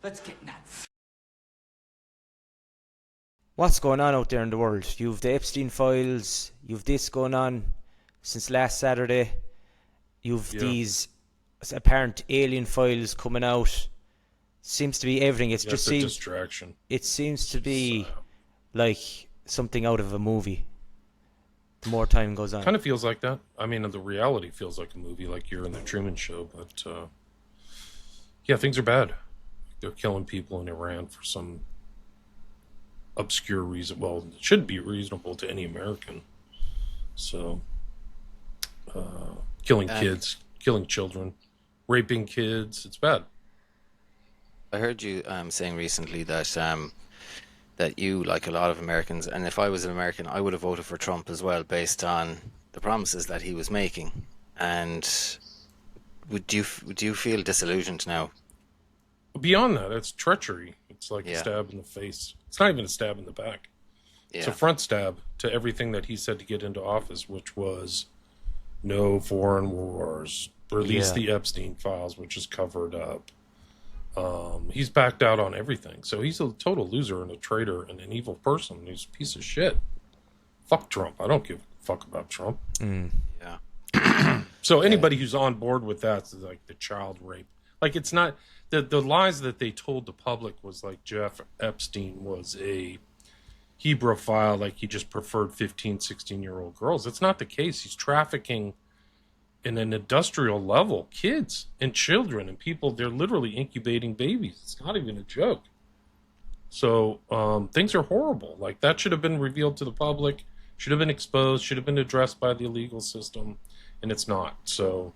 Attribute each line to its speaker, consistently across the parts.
Speaker 1: Let's get nuts.
Speaker 2: What's going on out there in the world? You've the Epstein files, you've this going on since last Saturday, you've
Speaker 3: Yeah.
Speaker 2: these apparent alien files coming out. Seems to be everything.
Speaker 3: Yeah, it's a distraction.
Speaker 2: It seems to be
Speaker 3: So,
Speaker 2: like something out of a movie. The more time goes on.
Speaker 3: kind of feels like that. I mean, the reality feels like a movie, like you're in the Truman Show. But yeah, things are bad. They're killing people in Iran for some obscure reason. Well, it should be reasonable to any American. So, killing kids, killing children, raping kids. It's bad.
Speaker 4: I heard you saying recently that you, like a lot of Americans, and if I was an American, I would have voted for Trump as well, based on the promises that he was making. And would you feel disillusioned now?
Speaker 3: Beyond that, it's treachery. It's like a
Speaker 4: Yeah,
Speaker 3: stab in the face. It's not even a stab in the back. It's a
Speaker 4: yeah,
Speaker 3: front stab to everything that he said to get into office, which was no foreign wars, release
Speaker 2: Yeah.
Speaker 3: the Epstein files, which is covered up. He's backed out on everything. So he's a total loser and a traitor and an evil person. He's a piece of shit. Fuck Trump. I don't give a fuck about Trump.
Speaker 4: yeah,
Speaker 3: So
Speaker 4: yeah.
Speaker 3: anybody who's on board with that is like the child rape. Like it's not the lies that they told the public was like Jeff Epstein was a Hebrewophile, like he just preferred 15, 16-year-old girls. It's not the case. He's trafficking in an industrial level, kids and children and people. They're literally incubating babies. It's not even a joke. So things are horrible. Like that should have been revealed to the public, should have been exposed, should have been addressed by the legal system, and it's not. So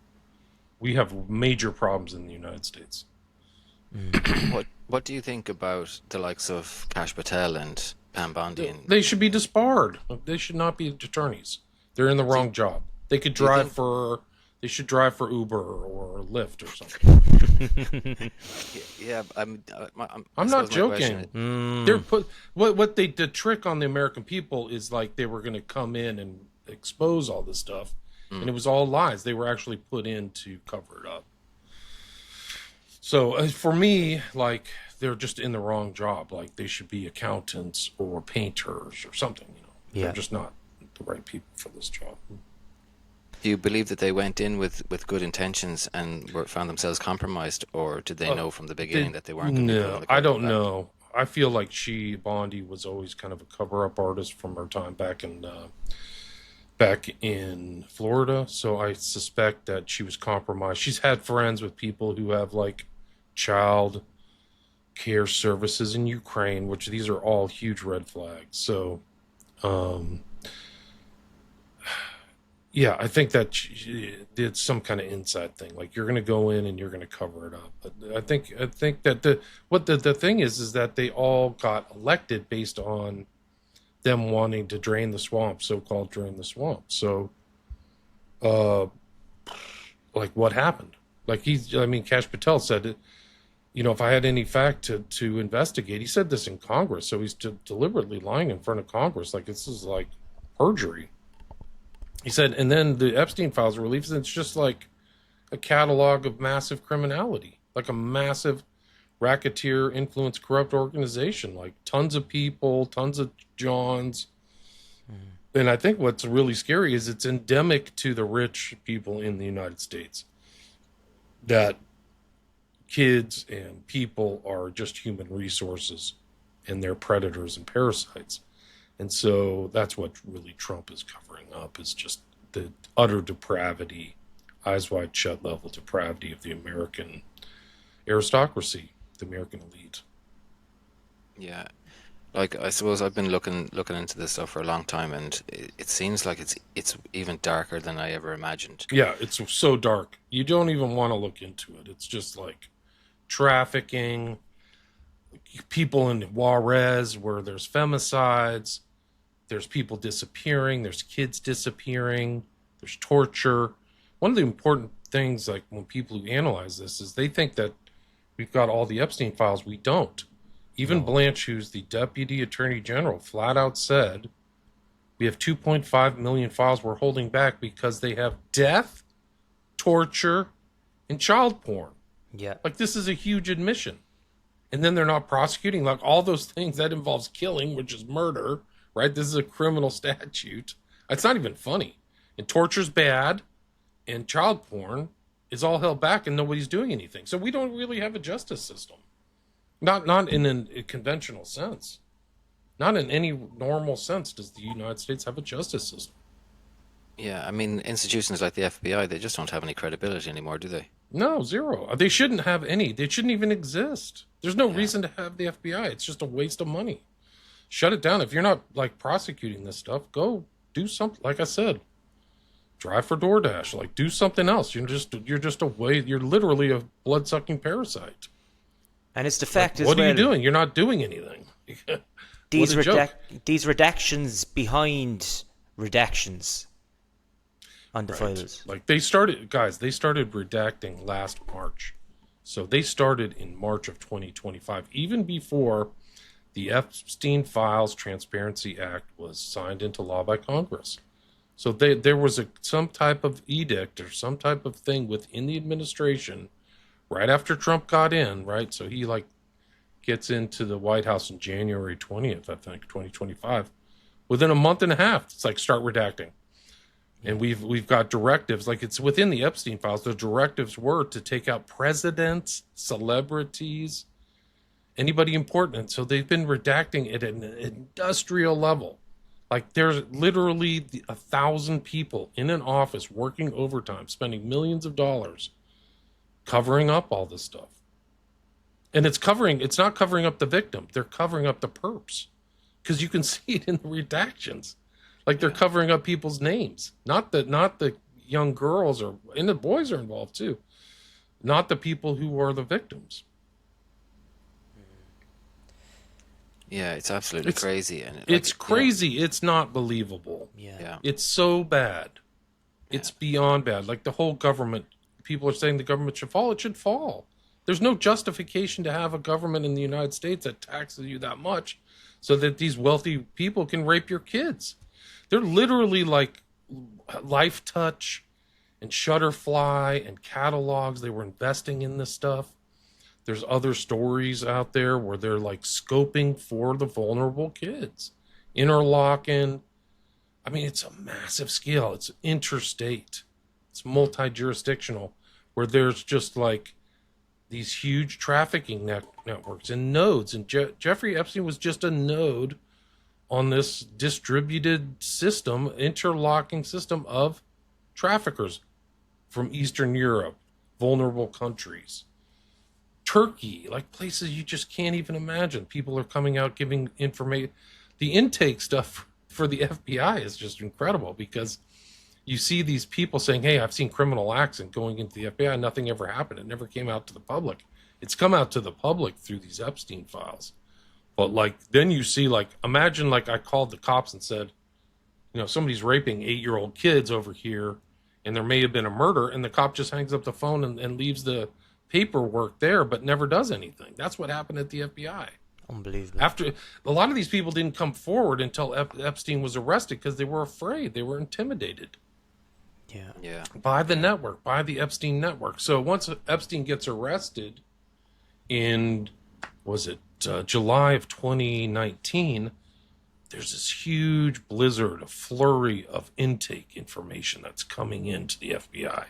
Speaker 3: we have major problems in the United States.
Speaker 4: What do you think about the likes of Kash Patel and Pam Bondi? And
Speaker 3: They should be disbarred. They should not be attorneys. They're in the wrong job. They could
Speaker 4: do you
Speaker 3: drive
Speaker 4: think?
Speaker 3: for. They should drive for Uber or Lyft or something.
Speaker 4: Yeah, I
Speaker 3: I'm not
Speaker 4: suppose my question.
Speaker 3: joking. They're put what they the trick on the American people is like they were going to come in and expose all this stuff, and it was all lies. They were actually put in to cover it up. So for me, like they're just in the wrong job. Like they should be accountants or painters or something.
Speaker 2: Yeah.
Speaker 3: They're just not the right people for this job.
Speaker 4: Do you believe that they went in with good intentions and found themselves compromised, or did they know from the beginning that they weren't going to be put on
Speaker 3: No,
Speaker 4: the
Speaker 3: I
Speaker 4: cutting
Speaker 3: don't
Speaker 4: back?
Speaker 3: know. I feel like Bondi was always kind of a cover-up artist from her time back in Florida. So I suspect that she was compromised. She's had friends with people who have like child care services in Ukraine, which these are all huge red flags. So, yeah, I think that she did some kind of inside thing. Like you're going to go in and you're going to cover it up. But I think that the thing is that they all got elected based on them wanting to drain the swamp, so-called drain the swamp. So, uh, like what happened? Like Kash Patel said it. If I had any fact to investigate, he said this in Congress. So he's deliberately lying in front of Congress. Like this is like perjury. He said, and then the Epstein files were released, and it's just like a catalog of massive criminality, like a massive racketeer, influence, corrupt organization, like tons of people, tons of Johns. And I think what's really scary is it's endemic to the rich people in the United States that kids and people are just human resources and they're predators and parasites. And so that's what really Trump is covering up is just the utter depravity, eyes wide shut level depravity of the American aristocracy, the American elite.
Speaker 4: Yeah, like I suppose I've been looking into this stuff for a long time, and it seems like it's even darker than I ever imagined.
Speaker 3: Yeah, it's so dark. You don't even want to look into it. It's just like trafficking, people in Juarez where there's femicides, there's people disappearing, there's kids disappearing, there's torture. One of the important things, like when people who analyze this, is they think that we've got all the Epstein files. We don't. Even Blanche, who's the deputy attorney general, flat out said we have 2.5 million files we're holding back because they have death, torture, and child porn.
Speaker 2: Yeah.
Speaker 3: Like, this is a huge admission. and then they're not prosecuting, like all those things that involves killing, which is murder, right? This is a criminal statute. It's not even funny. And torture's bad, and child porn is all held back, and nobody's doing anything. So we don't really have a justice system. Not in a conventional sense. Not in any normal sense does the United States have a justice system.
Speaker 4: Yeah, I mean, institutions like the FBI, they just don't have any credibility anymore, do they?
Speaker 3: No, zero. They shouldn't have any. They shouldn't even exist. There's no
Speaker 4: Yeah.
Speaker 3: reason to have the FBI. It's just a waste of money. Shut it down. If you're not like prosecuting this stuff, go do something. Like I said, drive for DoorDash. Like do something else. You're just a way. You're literally a blood-sucking parasite.
Speaker 2: And it's the fact
Speaker 3: Like,
Speaker 2: as
Speaker 3: what
Speaker 2: well.
Speaker 3: are you doing? You're not doing anything.
Speaker 2: These
Speaker 3: What a joke.
Speaker 2: these redactions behind redactions on the
Speaker 3: Right.
Speaker 2: files.
Speaker 3: Like they started redacting last March. So they started in March of 2025, even before the Epstein Files Transparency Act was signed into law by Congress. So there was some type of edict or some type of thing within the administration right after Trump got in, right? So he like gets into the White House in January 20th, I think, 2025. Within a month and a half, it's like start redacting. And we've got directives, like it's within the Epstein files. The directives were to take out presidents, celebrities, anybody important. So they've been redacting at an industrial level. Like there's literally 1,000 people in an office working overtime, spending millions of dollars, covering up all this stuff. And it's not covering up the victim. They're covering up the perps. Because you can see it in the redactions. Like they're covering up people's names. Not the young girls, and the boys are involved too. Not the people who are the victims.
Speaker 4: Yeah, it's absolutely crazy, and
Speaker 3: It's crazy. It's not believable.
Speaker 4: Yeah.
Speaker 3: It's so bad. It's beyond bad. Like the whole government, people are saying the government should fall. It should fall. There's no justification to have a government in the United States that taxes you that much so that these wealthy people can rape your kids. They're literally like Life Touch and Shutterfly and catalogs. They were investing in this stuff. There's other stories out there where they're like scoping for the vulnerable kids. Interlocking. I mean, it's a massive scale. It's interstate. It's multi-jurisdictional, where there's just like these huge trafficking networks and nodes. And Jeffrey Epstein was just a node on this distributed system, interlocking system of traffickers from Eastern Europe, vulnerable countries, Turkey, like places you just can't even imagine. People are coming out giving information. The intake stuff for the FBI is just incredible, because you see these people saying, hey, I've seen criminal acts, and going into the FBI, nothing ever happened. It never came out to the public. It's come out to the public through these Epstein files. But like, then you see, like, imagine like I called the cops and said, you know, somebody's raping 8-year-old kids over here, and there may have been a murder, and the cop just hangs up the phone and leaves the paperwork there, but never does anything. That's what happened at the FBI.
Speaker 2: Unbelievable.
Speaker 3: After a lot of these people didn't come forward until Epstein was arrested, because they were afraid. They were intimidated.
Speaker 2: Yeah.
Speaker 3: By the network, by the Epstein network. So once Epstein gets arrested in, July of 2019, there's this huge blizzard, a flurry of intake information that's coming into the FBI.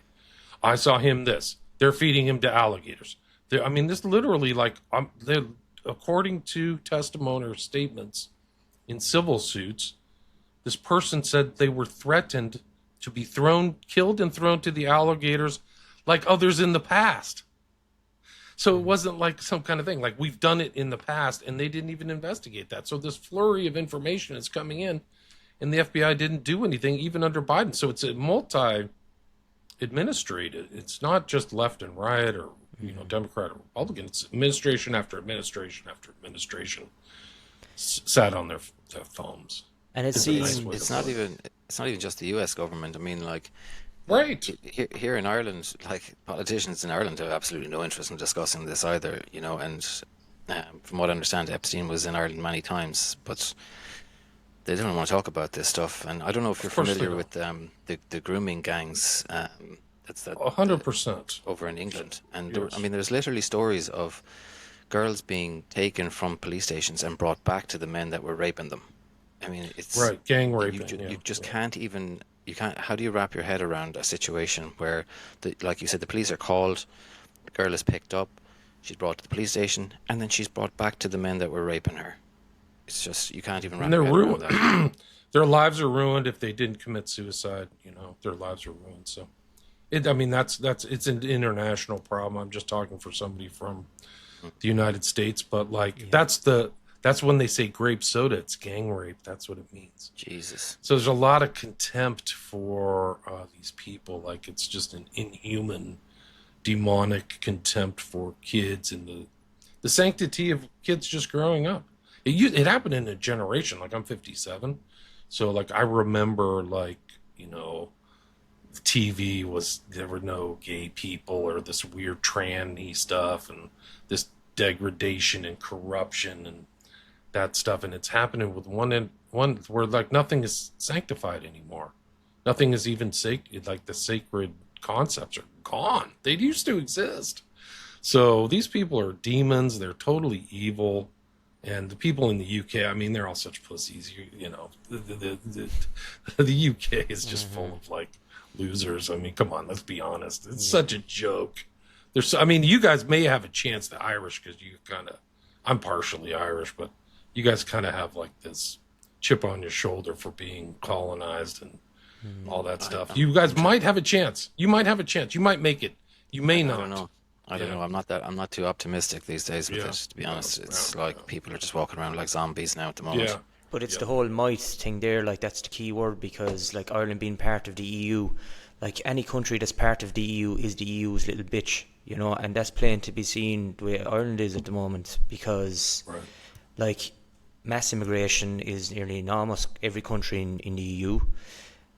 Speaker 3: I saw him this. They're feeding him to alligators. This literally, like, according to testimony or statements in civil suits, this person said they were threatened to be killed and thrown to the alligators like others in the past. So it wasn't like some kind of thing, like we've done it in the past, and they didn't even investigate that. So this flurry of information is coming in, and the FBI didn't do anything even under Biden. So it's a multi-administrated. It's not just left and right, or Democrat or Republican. It's administration after administration after administration sat on their thumbs.
Speaker 2: And it seems
Speaker 4: It's not even just the U.S. government. I mean, like,
Speaker 3: right
Speaker 4: here in Ireland, like politicians in Ireland have absolutely no interest in discussing this either. And from what I understand, Epstein was in Ireland many times, but they don't want to talk about this stuff. And I don't know if you're familiar with the grooming gangs. That's
Speaker 3: 100%
Speaker 4: over in England. And
Speaker 3: Yes.
Speaker 4: there's literally stories of girls being taken from police stations and brought back to the men that were raping them. I mean, it's
Speaker 3: Right, gang
Speaker 4: you
Speaker 3: raping. Yeah,
Speaker 4: you just
Speaker 3: yeah.
Speaker 4: can't even you can't. How do you wrap your head around a situation where, like you said, the police are called, the girl is picked up, she's brought to the police station, and then she's brought back to the men that were raping her. It's just you can't even
Speaker 3: And
Speaker 4: wrap
Speaker 3: they're
Speaker 4: your head around that.
Speaker 3: ruined. Their lives are ruined if they didn't commit suicide. You know, their lives are ruined. So, I mean, that's it's an international problem. I'm just talking for somebody from the United States, but like that's when they say grape soda, it's gang rape. That's what it means.
Speaker 4: Jesus.
Speaker 3: So there's a lot of contempt for these people. Like it's just an inhuman, demonic contempt for kids and the sanctity of kids just growing up. It happened in a generation. Like I'm 57, so like I remember like TV was there were no gay people or this weird tranny stuff and this degradation and corruption and that stuff, and it's happening with one where like nothing is sanctified anymore. Nothing is even sacred. Like the sacred concepts are gone. They used to exist. So these people are demons. They're totally evil. And the people in the UK, I mean, they're all such pussies. The UK is just full of like losers. I mean, come on, let's be honest. It's such a joke. I mean, you guys may have a chance, the Irish, because I'm partially Irish, but you guys kind of have like this chip on your shoulder for being colonized and all that stuff. You guys might have a chance. You might have a chance. You might make it. You may not.
Speaker 4: I don't know. I don't know. I'm not too optimistic these days with it, to be honest. It's like people are just walking around like zombies now at the moment.
Speaker 3: Yeah.
Speaker 2: But it's the whole might thing there, like that's the key word, because like Ireland being part of the EU, like any country that's part of the EU is the EU's little bitch, and that's plain to be seen the way Ireland is at the moment, because like mass immigration is nearly in almost every country in the EU.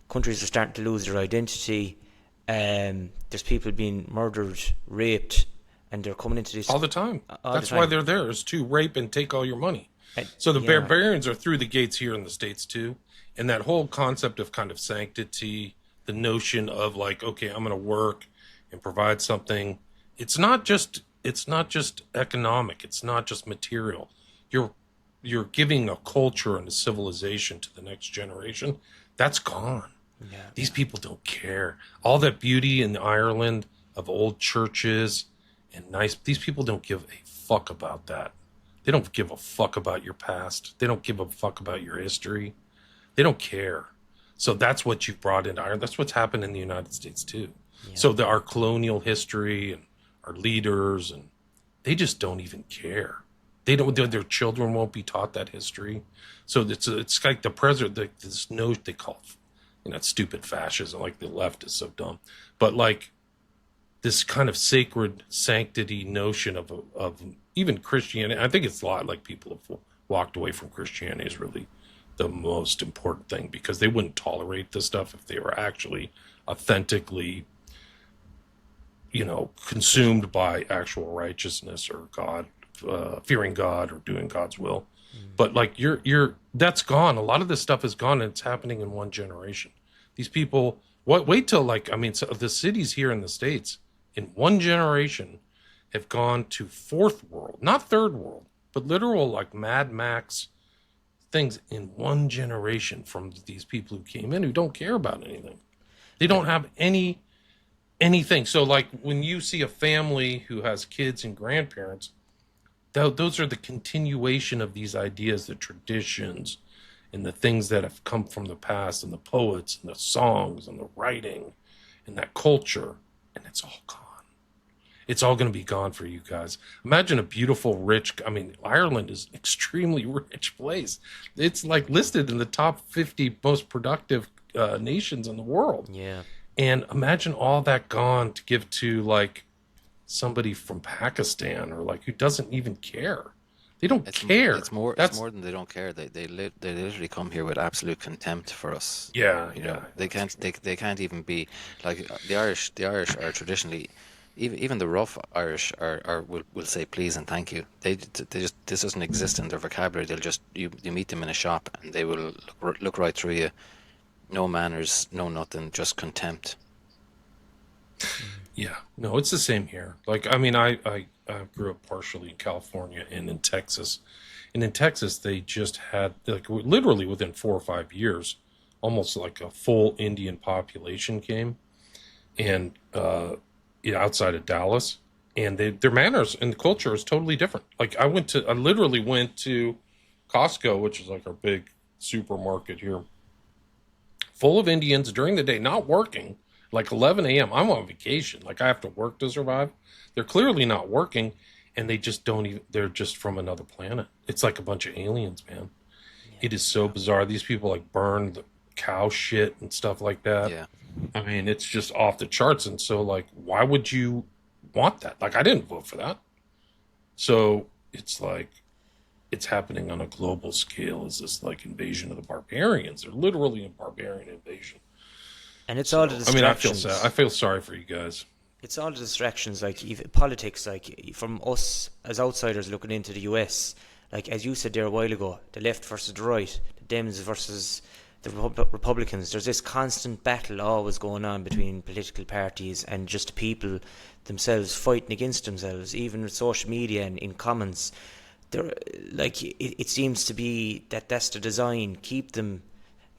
Speaker 2: Countries are starting to lose their identity. There's people being murdered, raped, and they're coming into this
Speaker 3: all the time. That's why they're there, is to rape and take all your money. So the barbarians are through the gates here in the States too. And that whole concept of kind of sanctity, the notion of like, okay, I'm going to work and provide something. It's not just economic. It's not just material. You're giving a culture and a civilization to the next generation. That's gone. Yeah. These people don't care. All that beauty in Ireland of old churches and these people don't give a fuck about that. They don't give a fuck about your past. They don't give a fuck about your history. They don't care. So that's what you've brought into Ireland. That's what's happened in the United States too. Yeah. So our colonial history and our leaders, and they just don't even care. They don't. Their children won't be taught that history. So it's like the president. This note they call stupid fascism. Like the left is so dumb, but like this kind of sacred sanctity notion of even Christianity. I think it's a lot like people have walked away from Christianity is really the most important thing, because they wouldn't tolerate this stuff if they were actually authentically, consumed by actual righteousness or God, fearing God or doing God's will. But like that's gone. A lot of this stuff is gone, and it's happening in one generation. These people, wait till so the cities here in the States in one generation have gone to fourth world, not third world, but literal like Mad Max things in one generation from these people who came in who don't care about anything. They don't have anything. So like when you see a family who has kids and grandparents, those are the continuation of these ideas, the traditions, and the things that have come from the past, and the poets, and the songs, and the writing, and that culture, and it's all gone. It's all going to be gone for you guys. Imagine a beautiful, rich, Ireland is an extremely rich place. It's like listed in the top 50 most productive nations in the world.
Speaker 2: Yeah.
Speaker 3: And imagine all that gone to give to like somebody from Pakistan, or like who doesn't even care. They don't care.
Speaker 4: It's more than they don't care. They literally come here with absolute contempt for us.
Speaker 3: Yeah,
Speaker 4: They can't even be like the Irish. The Irish are traditionally, even the rough Irish will say please and thank you. They just, this doesn't exist in their vocabulary. They'll just you meet them in a shop and they will look right through you. No manners, no nothing, just contempt.
Speaker 3: Yeah, no, it's the same here. Like, I mean, I grew up partially in California and in Texas. And in Texas, they just had, like, literally within 4 or 5 years, almost like a full Indian population came. And, outside of Dallas. And their manners and the culture is totally different. Like, I literally went to Costco, which is like our big supermarket here, full of Indians during the day, not working, like 11 a.m. I'm on vacation. Like I have to work to survive. They're clearly not working, and they just don't even, they're just from another planet. It's like a bunch of aliens, man. It is so bizarre. These people like burn the cow shit and stuff like that.
Speaker 4: Yeah.
Speaker 3: I mean, it's just off the charts. And so, like, why would you want that? Like, I didn't vote for that. So it's like, it's happening on a global scale. Is this like invasion of the barbarians? They're literally a barbarian invasion.
Speaker 2: And it's all the
Speaker 3: So, I mean, I feel
Speaker 2: distractions.
Speaker 3: sad. I feel sorry for you guys.
Speaker 2: It's all the distractions, like even politics, like from us as outsiders looking into the US. Like as you said there a while ago, the left versus the right, the Dems versus the Republicans. There's this constant battle always going on between political parties and just the people themselves fighting against themselves. Even with social media and in comments, there, like it seems to be that that's the design. Keep them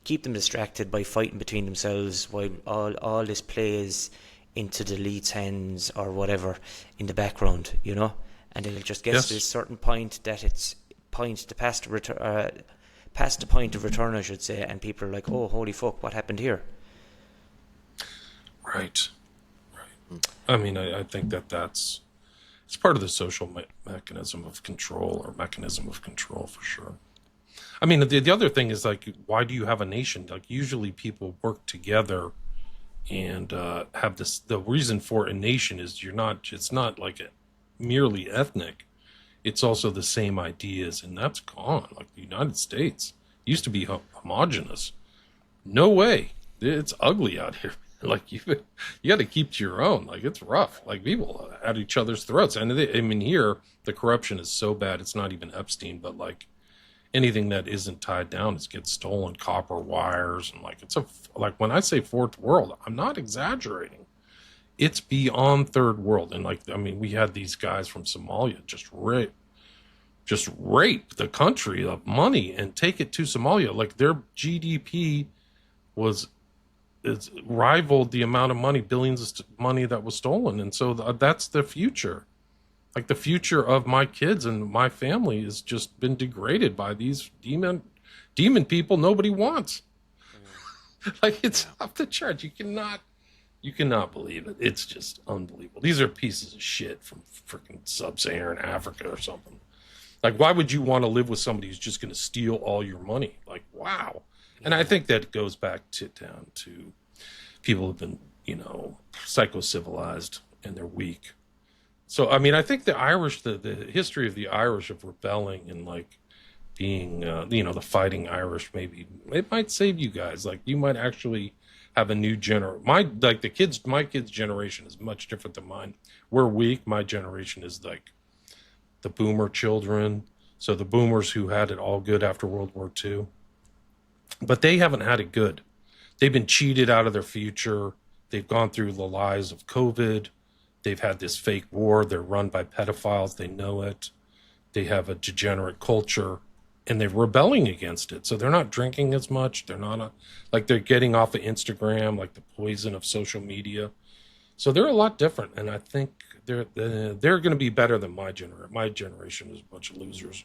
Speaker 2: distracted by fighting between themselves while all this plays into the elite's hands or whatever in the background, and then it just gets to a
Speaker 3: Yes.
Speaker 2: certain point that it's point to past the point of return, I should say, and people are like, oh, holy fuck, what happened here?
Speaker 3: Right. Right. I mean, I think that's it's part of the social mechanism of control or mechanism of control for sure. I mean, the other thing is like, why do you have a nation? Like, usually people work together and have this. The reason for a nation is it's not like merely ethnic. It's also the same ideas, and that's gone. Like the United States used to be homogenous. No way. It's ugly out here. Like you got to keep to your own. Like it's rough. Like people at each other's throats. And I mean, here the corruption is so bad. It's not even Epstein, but like anything that isn't tied down is gets stolen. Copper wires and like like when I say fourth world, I'm not exaggerating. It's beyond third world. And like I mean, we had these guys from Somalia just rape the country of money and take it to Somalia. Like their GDP was it's rivaled the amount of money, billions of money that was stolen. And so that's the future. Like the future of my kids and my family has just been degraded by these demon people nobody wants. Like it's off the charts. You cannot believe it. It's just unbelievable. These are pieces of shit from freaking sub-Saharan Africa or something. Like, why would you want to live with somebody who's just going to steal all your money? Like, wow. And I think that goes back down to people have been, psycho-civilized and they're weak. So, I mean, I think the Irish, the history of the Irish of rebelling and like being, the fighting Irish, maybe it might save you guys. Like, you might actually have a new my kids' generation is much different than mine. We're weak. My generation is like the boomer children. So the boomers who had it all good after World War II. But they haven't had it good. They've been cheated out of their future. They've gone through the lies of COVID. They've had this fake war. They're run by pedophiles. They know it. They have a degenerate culture and they're rebelling against it. So they're not drinking as much. They're not like they're getting off of Instagram, like the poison of social media. So they're a lot different. And I think they're going to be better than my generation. My generation is a bunch of losers.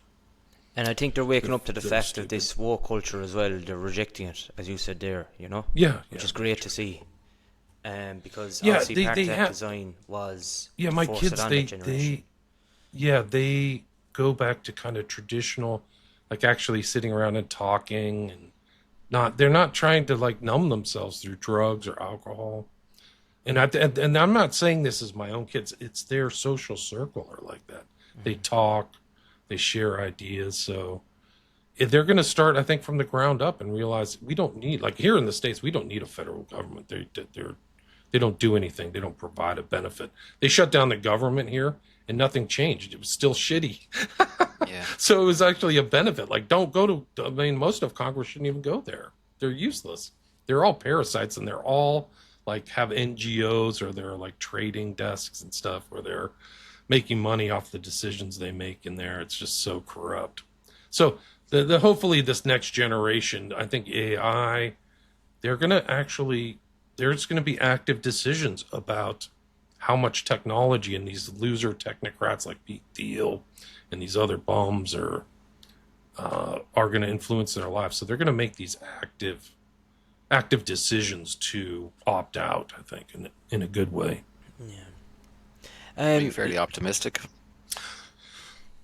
Speaker 2: And I think they're waking up to the
Speaker 3: They're
Speaker 2: fact of
Speaker 3: stupid.
Speaker 2: this woke culture as well. They're rejecting it, as you said there,
Speaker 3: Yeah,
Speaker 2: which
Speaker 3: yeah.
Speaker 2: is great to see. Because
Speaker 3: Yeah,
Speaker 2: obviously part
Speaker 3: they
Speaker 2: of that
Speaker 3: have.
Speaker 2: design was
Speaker 3: Yeah,
Speaker 2: to
Speaker 3: my
Speaker 2: force
Speaker 3: kids,
Speaker 2: it on that generation.
Speaker 3: they go back to kind of traditional, like actually sitting around and talking and they're not trying to like numb themselves through drugs or alcohol. And I'm not saying this is my own kids. It's their social circle are like that. They talk, they share ideas. So if they're going to start, I think, from the ground up and realize we don't need, like here in the States, we don't need a federal government. They don't do anything. They don't provide a benefit. They shut down the government here and nothing changed. It was still shitty.
Speaker 4: Yeah.
Speaker 3: So it was actually a benefit. Like, don't go to, most of Congress shouldn't even go there. They're useless. They're all parasites and they're all like have NGOs or they're like trading desks and stuff where they're making money off the decisions they make in there. It's just so corrupt. So the hopefully this next generation, I think AI, they're going to actually, there's going to be active decisions about how much technology and these loser technocrats like Pete Thiel and these other bums are going to influence their lives. So they're going to make these active decisions to opt out, I think, in a good way.
Speaker 4: Are you fairly optimistic?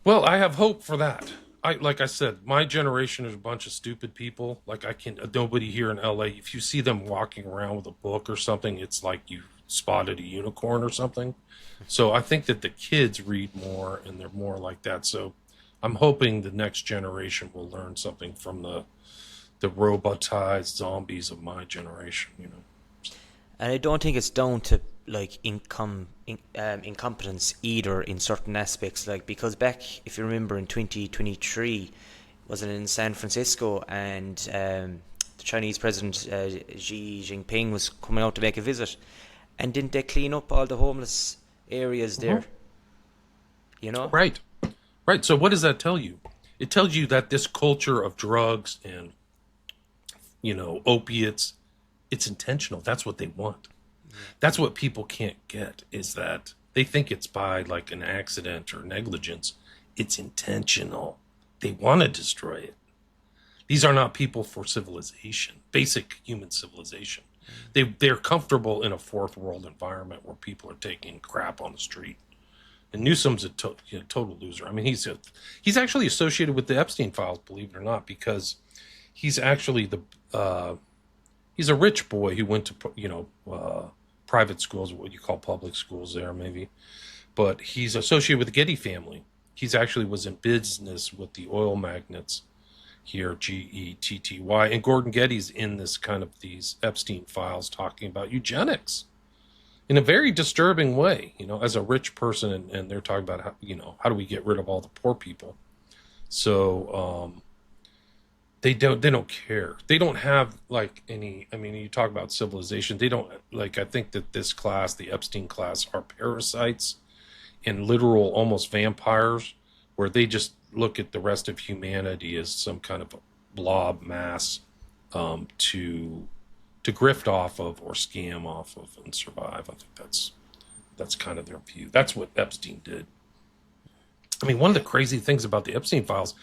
Speaker 3: Well, I have hope for that. Like I said, my generation is a bunch of stupid people. Like nobody here in LA, if you see them walking around with a book or something, it's like you spotted a unicorn or something. So I think that the kids read more and they're more like that. So I'm hoping the next generation will learn something from the robotized zombies of my generation, you know.
Speaker 2: And I don't think it's down to like incompetence either in certain aspects. Like, because back, if you remember, in 2023, was it in San Francisco, and the Chinese president Xi Jinping was coming out to make a visit, and didn't they clean up all the homeless areas there? You know?
Speaker 3: Right. So what does that tell you? It tells you that this culture of drugs and, you know, opiates, it's intentional. That's what they want. That's what people can't get, is that they think it's by like an accident or negligence. It's intentional. They want to destroy it. These are not people for civilization, basic human civilization. They're comfortable in a fourth world environment where people are taking crap on the street. And Newsom's a total loser. I mean, he's actually associated with the Epstein files, believe it or not, because he's actually he's a rich boy who went to private schools, what you call public schools there maybe, but he's associated with the Getty family. He's actually was in business with the oil magnates here, Getty, and Gordon Getty's in this kind of these Epstein files talking about eugenics in a very disturbing way, you know, as a rich person, and they're talking about how, you know, how do we get rid of all the poor people? So they don't care. They don't have like any, I mean, you talk about civilization, they don't, like, I think that this class, the Epstein class, are parasites and literal almost vampires, where they just look at the rest of humanity as some kind of a blob mass to grift off of or scam off of and survive. I think that's kind of their view. That's what Epstein did. I mean, one of the crazy things about the Epstein files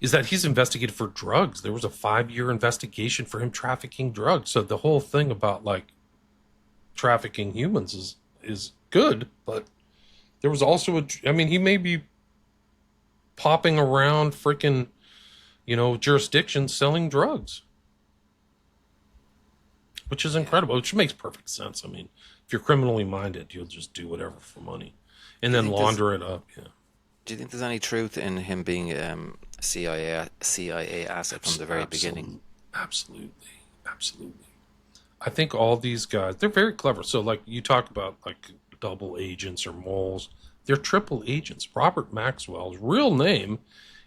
Speaker 3: is that he's investigated for drugs. There was a 5-year investigation for him trafficking drugs. So the whole thing about like trafficking humans is good, but there was also he may be popping around freaking, you know, jurisdictions selling drugs, which is incredible, which makes perfect sense. I mean, if you're criminally minded, you'll just do whatever for money and then launder it up. Yeah.
Speaker 4: Do you think there's any truth in him being CIA asset from the very beginning?
Speaker 3: Absolutely. I think all these guys, they're very clever. So like you talk about like double agents or moles, they're triple agents. Robert Maxwell's real name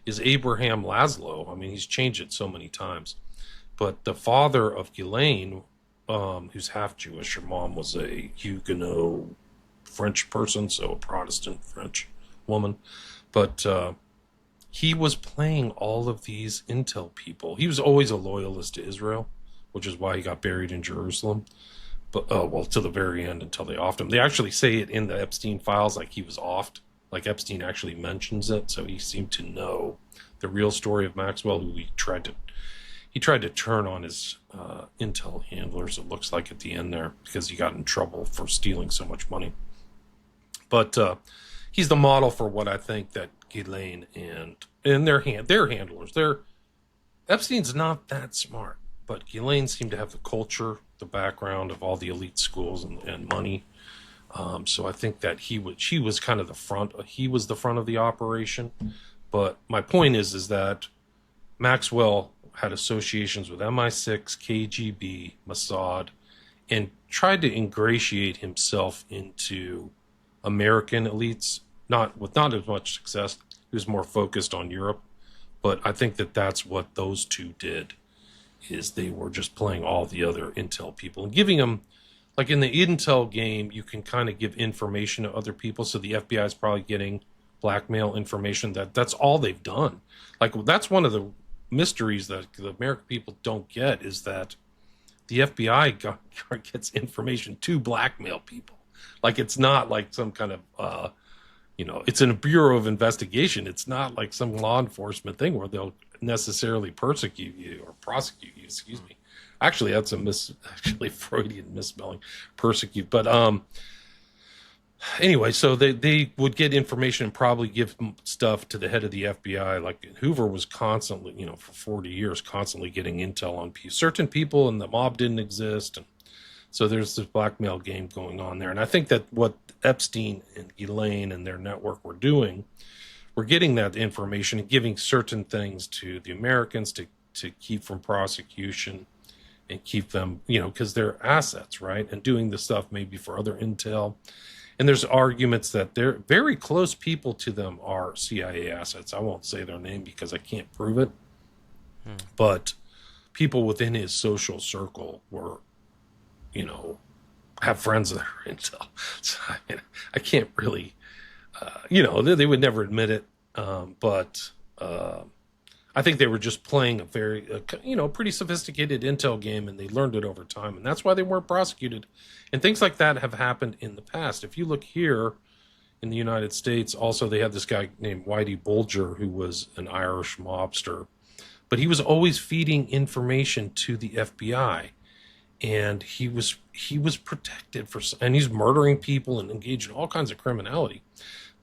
Speaker 3: is Abraham Laszlo. I mean, he's changed it so many times. But the father of Ghislaine, who's half Jewish, her mom was a Huguenot French person, so a Protestant French woman. But he was playing all of these intel people. He was always a loyalist to Israel, which is why he got buried in Jerusalem. But well, to the very end, until they offed him. They actually say it in the Epstein files, like he was offed. Like Epstein actually mentions it, so he seemed to know the real story of Maxwell, who he tried to turn on his intel handlers, it looks like at the end there, because he got in trouble for stealing so much money. But he's the model for what I think that Ghislaine and their handlers. Epstein's not that smart, but Ghislaine seemed to have the culture, the background of all the elite schools and money. So I think that he was kind of the front. He was the front of the operation. But my point is that Maxwell had associations with MI6, KGB, Mossad, and tried to ingratiate himself into American elites. Not as much success. He was more focused on Europe. But I think that that's what those two did, is they were just playing all the other intel people and giving them like in the intel game, you can kind of give information to other people. So the FBI is probably getting blackmail information. That's all they've done. Like that's one of the mysteries that the American people don't get, is that the FBI gets information to blackmail people. Like it's not like some kind of it's in a bureau of investigation. It's not like some law enforcement thing where they'll necessarily persecute you or prosecute you. Excuse me. Actually, that's actually Freudian misspelling, persecute. But anyway, so they would get information and probably give stuff to the head of the FBI. Like Hoover was constantly, for 40 years, constantly getting intel on certain people, and the mob didn't exist. And so there's this blackmail game going on there. And I think that what Epstein and Elaine and their network were doing, were getting that information and giving certain things to the Americans to keep from prosecution and keep them, because they're assets, right? And doing the stuff maybe for other intel. And there's arguments that they're very close people to them are CIA assets. I won't say their name because I can't prove it. But people within his social circle were, have friends that are intel. So I can't really, they would never admit it. But I think they were just playing a very, pretty sophisticated intel game, and they learned it over time. And that's why they weren't prosecuted. And things like that have happened in the past. If you look here in the United States, also they had this guy named Whitey Bulger, who was an Irish mobster. But he was always feeding information to the FBI. And he was protected and he's murdering people and engaged in all kinds of criminality.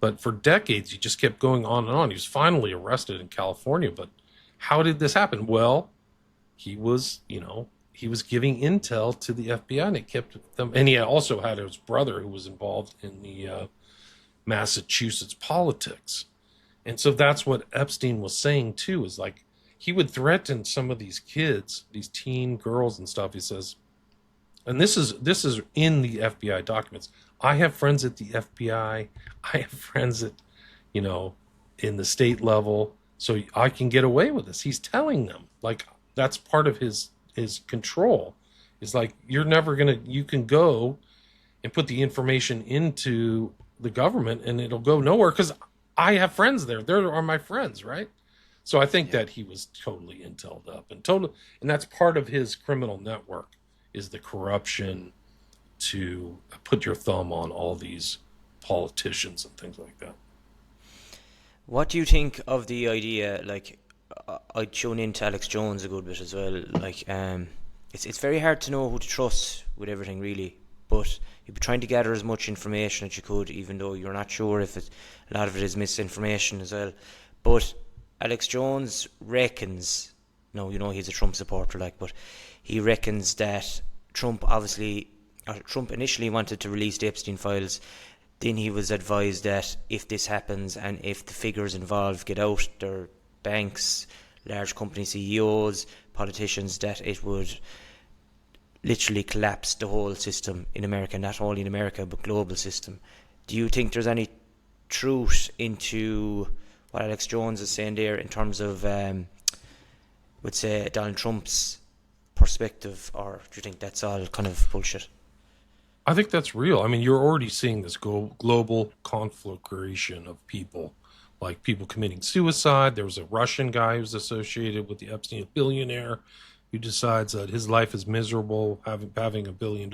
Speaker 3: But for decades, he just kept going on and on. He was finally arrested in California. But how did this happen? Well, he was giving intel to the FBI, and it kept them. And he also had his brother who was involved in the Massachusetts politics. And so that's what Epstein was saying too, is like he would threaten some of these kids, these teen girls and stuff. He says, and this is in the FBI documents, I have friends at the FBI. I have friends at, in the state level, so I can get away with this. He's telling them, like, that's part of his control. It's like, you can go and put the information into the government and it'll go nowhere because I have friends there. There are my friends, right? So I think that he was totally intel'd up and that's part of his criminal network, is the corruption to put your thumb on all these politicians and things like that.
Speaker 2: What do you think of the idea, like, I tune into Alex Jones a good bit as well, like, it's very hard to know who to trust with everything, really, but you'd be trying to gather as much information as you could, even though you're not sure if a lot of it is misinformation as well. But Alex Jones reckons, he's a Trump supporter, but he reckons that Trump initially wanted to release the Epstein files. Then he was advised that if this happens and if the figures involved get out, their banks, large company CEOs, politicians, that it would literally collapse the whole system in America, not only in America but global system. Do you think there's any truth into what Alex Jones is saying there in terms of, would say, Donald Trump's perspective, or do you think that's all kind of bullshit?
Speaker 3: I think that's real. I mean, you're already seeing this global conflagration of people, like people committing suicide. There was a Russian guy who's associated with the Epstein, a billionaire, who decides that his life is miserable, having $1 billion,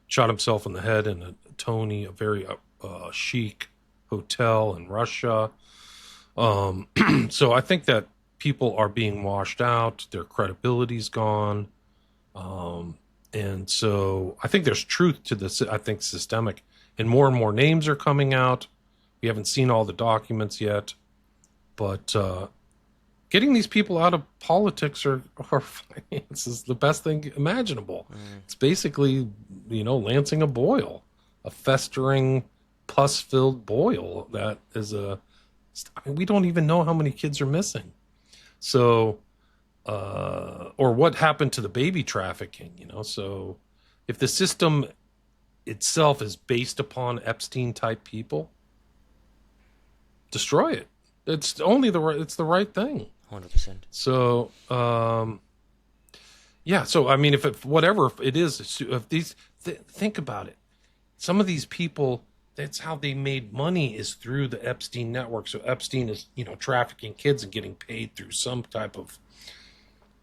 Speaker 3: shot himself in the head in a very chic hotel in Russia. So I think that people are being washed out, their credibility's gone. And so I think there's truth to this, I think, systemic. And more names are coming out. We haven't seen all the documents yet. But getting these people out of politics or finance is the best thing imaginable. It's basically, lancing a boil, a festering, pus-filled boil that is we don't even know how many kids are missing. So, or what happened to the baby trafficking, So if the system itself is based upon Epstein-type people, destroy it. It's the right thing.
Speaker 2: 100%.
Speaker 3: So, yeah. So I mean, if it is, if these think about it. Some of these people, that's how they made money, is through the Epstein network. So Epstein is, trafficking kids and getting paid through some type of,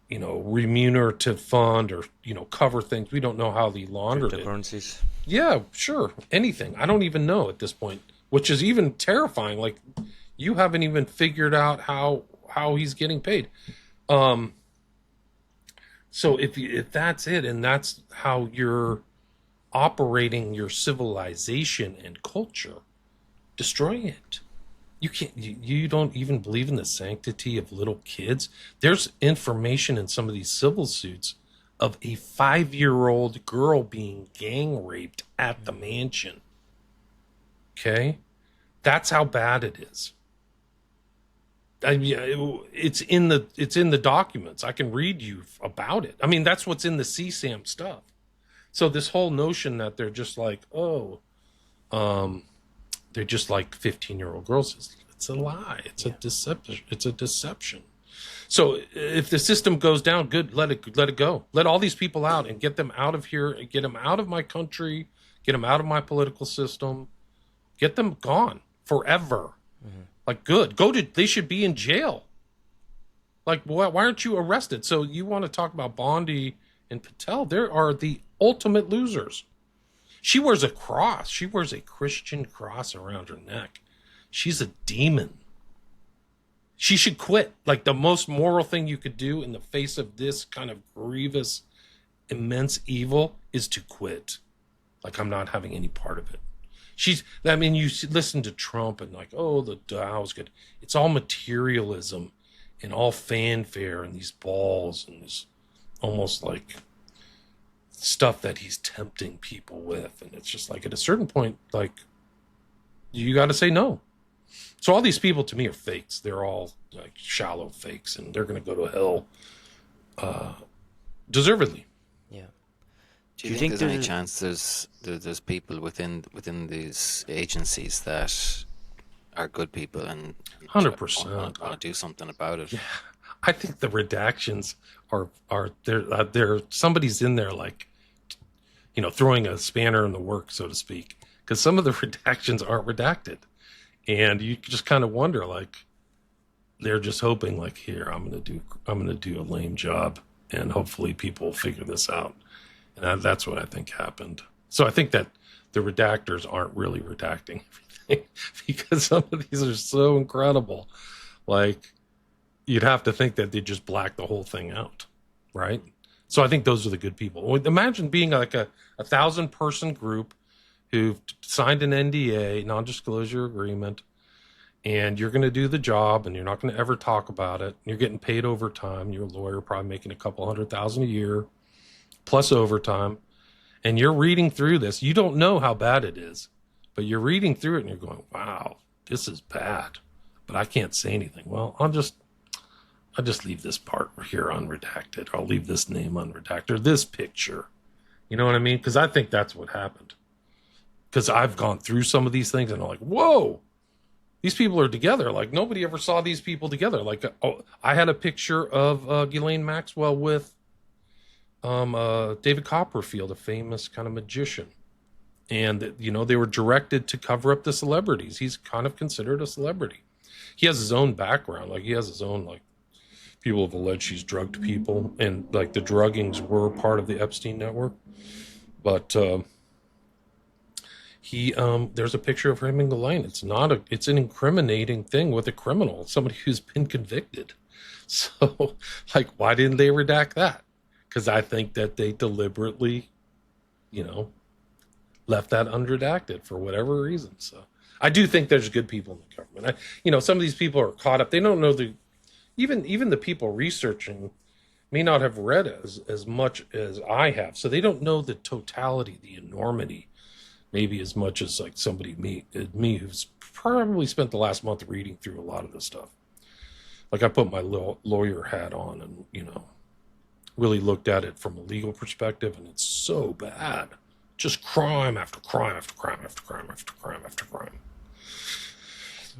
Speaker 3: remunerative fund or, cover things. We don't know how they laundered it.
Speaker 2: Cryptocurrencies.
Speaker 3: Yeah, sure. Anything. I don't even know at this point, which is even terrifying. Like, you haven't even figured out how he's getting paid. So if that's it, and that's how you're operating your civilization and culture, destroy it. You can't. You don't even believe in the sanctity of little kids. There's information in some of these civil suits of a 5-year-old girl being gang raped at the mansion. Okay, that's how bad it is. I mean, it's in the documents. I can read you about it. I mean, that's what's in the CSAM stuff. So this whole notion that they're just like, they're just like 15-year-old girls, it's a lie. It's a deception. It's a deception. So if the system goes down, good, let it go. Let all these people out and get them out of here, get them out of my country, get them out of my political system, get them gone forever. Mm-hmm. Like, good. They should be in jail. Like, why aren't you arrested? So you want to talk about Bondi and Patel? There are the ultimate losers. She wears a cross. She wears a Christian cross around her neck. She's a demon. She should quit. Like, the most moral thing you could do in the face of this kind of grievous, immense evil is to quit. Like, I'm not having any part of it. You listen to Trump and like, the Dow's good. It's all materialism and all fanfare and these balls and this almost like stuff that he's tempting people with. And it's just like, at a certain point, like, you got to say no. So all these people to me are fakes. They're all like shallow fakes, and they're going to go to hell deservedly.
Speaker 4: Yeah. Do you think there's any chance there's people within these agencies that are good people and
Speaker 3: 100%
Speaker 4: want to do something about it?
Speaker 3: Yeah, I think the redactions are there. Somebody's in there, like, throwing a spanner in the works, so to speak, because some of the redactions aren't redacted, and you just kind of wonder, like, they're just hoping, like, here, I'm gonna do a lame job, and hopefully people will figure this out. And that's what I think happened. So I think that the redactors aren't really redacting everything because some of these are so incredible. Like, you'd have to think that they just blacked the whole thing out, right? So I think those are the good people. Imagine being like a 1,000-person group who've signed an NDA, non-disclosure agreement, and you're going to do the job, and you're not going to ever talk about it. You're getting paid overtime. You're a lawyer, probably making a couple $100,000 a year, plus overtime, and you're reading through this. You don't know how bad it is, but you're reading through it and you're going, wow, this is bad, but I can't say anything. Well, I'll just leave this part here unredacted. I'll leave this name unredacted, or this picture. You know what I mean? Because I think that's what happened. Because I've gone through some of these things and I'm like, whoa, these people are together. Like, nobody ever saw these people together. Like, I had a picture of Ghislaine Maxwell with David Copperfield, a famous kind of magician. And, they were directed to cover up the celebrities. He's kind of considered a celebrity. He has his own background. Like, he has his own, like, people have alleged he's drugged people. And, like, the druggings were part of the Epstein network. But there's a picture of him and Ghislaine. It's an incriminating thing with a criminal, somebody who's been convicted. So, like, why didn't they redact that? Because I think that they deliberately, left that unredacted for whatever reason. So I do think there's good people in the government. Some of these people are caught up. They don't know even the people researching may not have read as much as I have. So they don't know the totality, the enormity, maybe as much as like me who's probably spent the last month reading through a lot of this stuff. Like, I put my lawyer hat on and, really looked at it from a legal perspective, and it's so bad. Just crime after crime after crime after crime after crime after crime.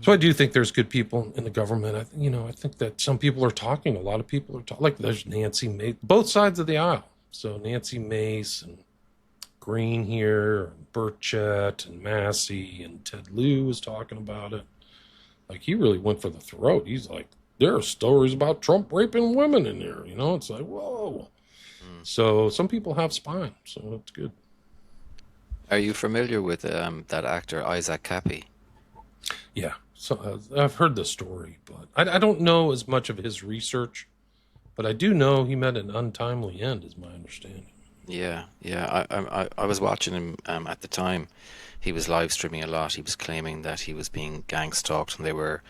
Speaker 3: So I do think there's good people in the government. I think that some people are talking. A lot of people are talking. Like, there's Nancy Mace, both sides of the aisle. So Nancy Mace and Green here, and Burchett and Massey and Ted Lieu was talking about it. Like, he really went for the throat. He's like, there are stories about Trump raping women in there. You know, it's like, whoa. So some people have spine, so that's good.
Speaker 4: Are you familiar with that actor Isaac Cappy?
Speaker 3: Yeah, so I've heard the story, but I don't know as much of his research. But I do know he met an untimely end, is my understanding.
Speaker 4: Yeah, yeah. I was watching him at the time. He was live streaming a lot. He was claiming that he was being gang stalked, and they were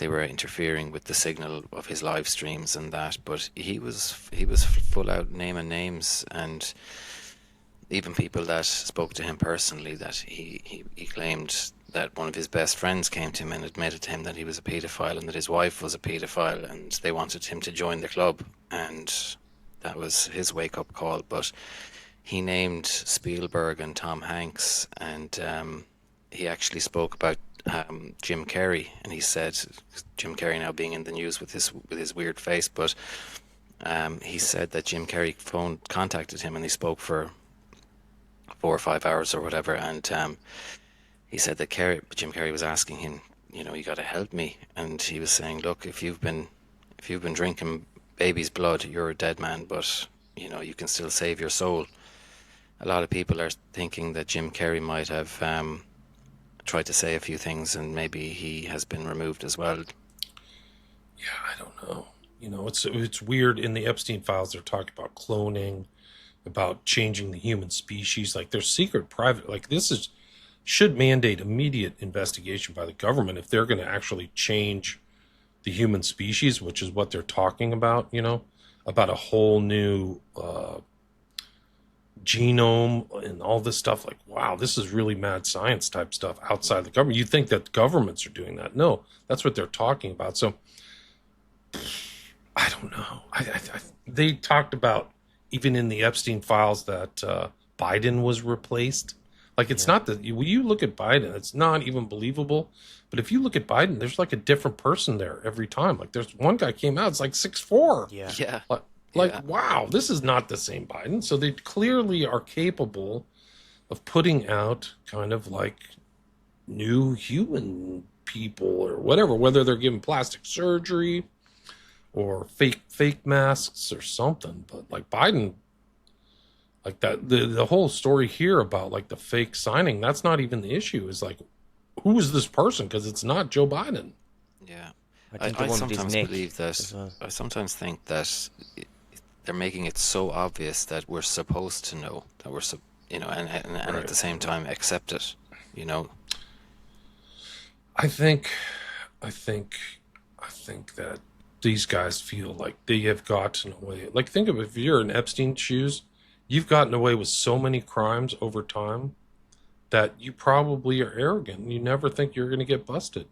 Speaker 4: interfering with the signal of his live streams and that. But he was full out naming names, and even people that spoke to him personally, that he claimed that one of his best friends came to him and admitted to him that he was a paedophile and that his wife was a paedophile, and they wanted him to join the club, and that was his wake-up call. But he named Spielberg and Tom Hanks, and he actually spoke about Jim Carrey, and he said, Jim Carrey now being in the news with his weird face, but he said that Jim Carrey contacted him, and he spoke for 4 or 5 hours or whatever, and he said that Jim Carrey was asking him, you got to help me, and he was saying, look, if you've been drinking baby's blood, you're a dead man, but you can still save your soul. A lot of people are thinking that Jim Carrey might have tried to say a few things, and maybe he has been removed as well.
Speaker 3: Yeah, I don't know. It's weird. In the Epstein files, they're talking about cloning, about changing the human species. Like, there's secret private, like, should mandate immediate investigation by the government if they're going to actually change the human species, which is what they're talking about, about a whole new genome and all this stuff. Like, wow, this is really mad science type stuff outside the government. You think that governments are doing that? No, that's what they're talking about. So I don't know. They talked about, even in the Epstein files, that Biden was replaced. Like, it's not that when you look at Biden, it's not even believable. But if you look at Biden, there's like a different person there every time. Like, there's one guy came out, it's like 6'4".
Speaker 2: Yeah.
Speaker 4: Yeah.
Speaker 3: Wow, this is not the same Biden. So they clearly are capable of putting out kind of like new human people or whatever, whether they're giving plastic surgery or fake masks or something. But like Biden, like that, the whole story here about like the fake signing, that's not even the issue. Is like, who is this person? Because it's not Joe Biden.
Speaker 4: Yeah.
Speaker 2: I
Speaker 4: sometimes believe that.
Speaker 2: well.
Speaker 4: I sometimes think that they're making it so obvious that we're supposed to know that and
Speaker 3: Right.
Speaker 4: at the same time accept it.
Speaker 3: I think that these guys feel like they have gotten away. Like, think of it, if you're in Epstein's shoes, you've gotten away with so many crimes over time that you probably are arrogant. You never think you're going to get busted.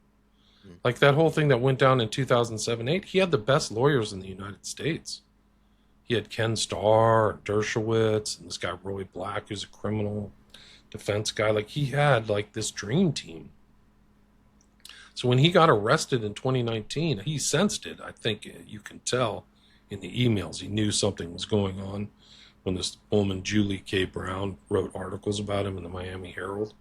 Speaker 3: Like that whole thing that went down in 2007-8, he had the best lawyers in the United States. He had Ken Starr and Dershowitz and this guy Roy Black, who's a criminal defense guy. Like, he had like this dream team. So when he got arrested in 2019, he sensed it. I think you can tell in the emails. He knew something was going on when this woman, Julie K. Brown, wrote articles about him in the Miami Herald.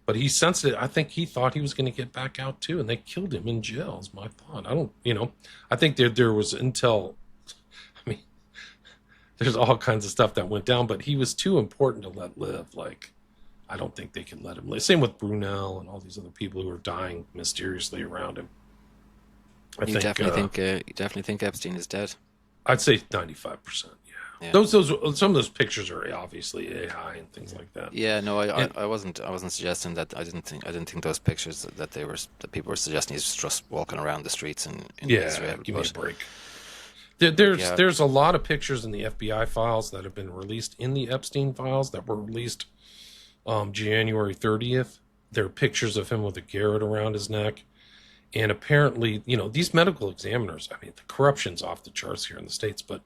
Speaker 3: But he sensed it. I think he thought he was going to get back out too, and they killed him in jail, is my thought. I think there was intel. I mean, there's all kinds of stuff that went down, but he was too important to let live. Like, I don't think they can let him live. Same with Brunel and all these other people who are dying mysteriously around him.
Speaker 4: You definitely think Epstein is dead.
Speaker 3: I'd say 95%.
Speaker 4: Yeah.
Speaker 3: Those some of those pictures are obviously AI and things like that.
Speaker 4: Yeah, no, I wasn't suggesting that. I didn't think those pictures that people were suggesting he's just walking around the streets in Israel.
Speaker 3: Give me a break. There's a lot of pictures in the FBI files that have been released in the Epstein files that were released January 30th. There are pictures of him with a garrote around his neck. And apparently, these medical examiners, I mean, the corruption's off the charts here in the States, but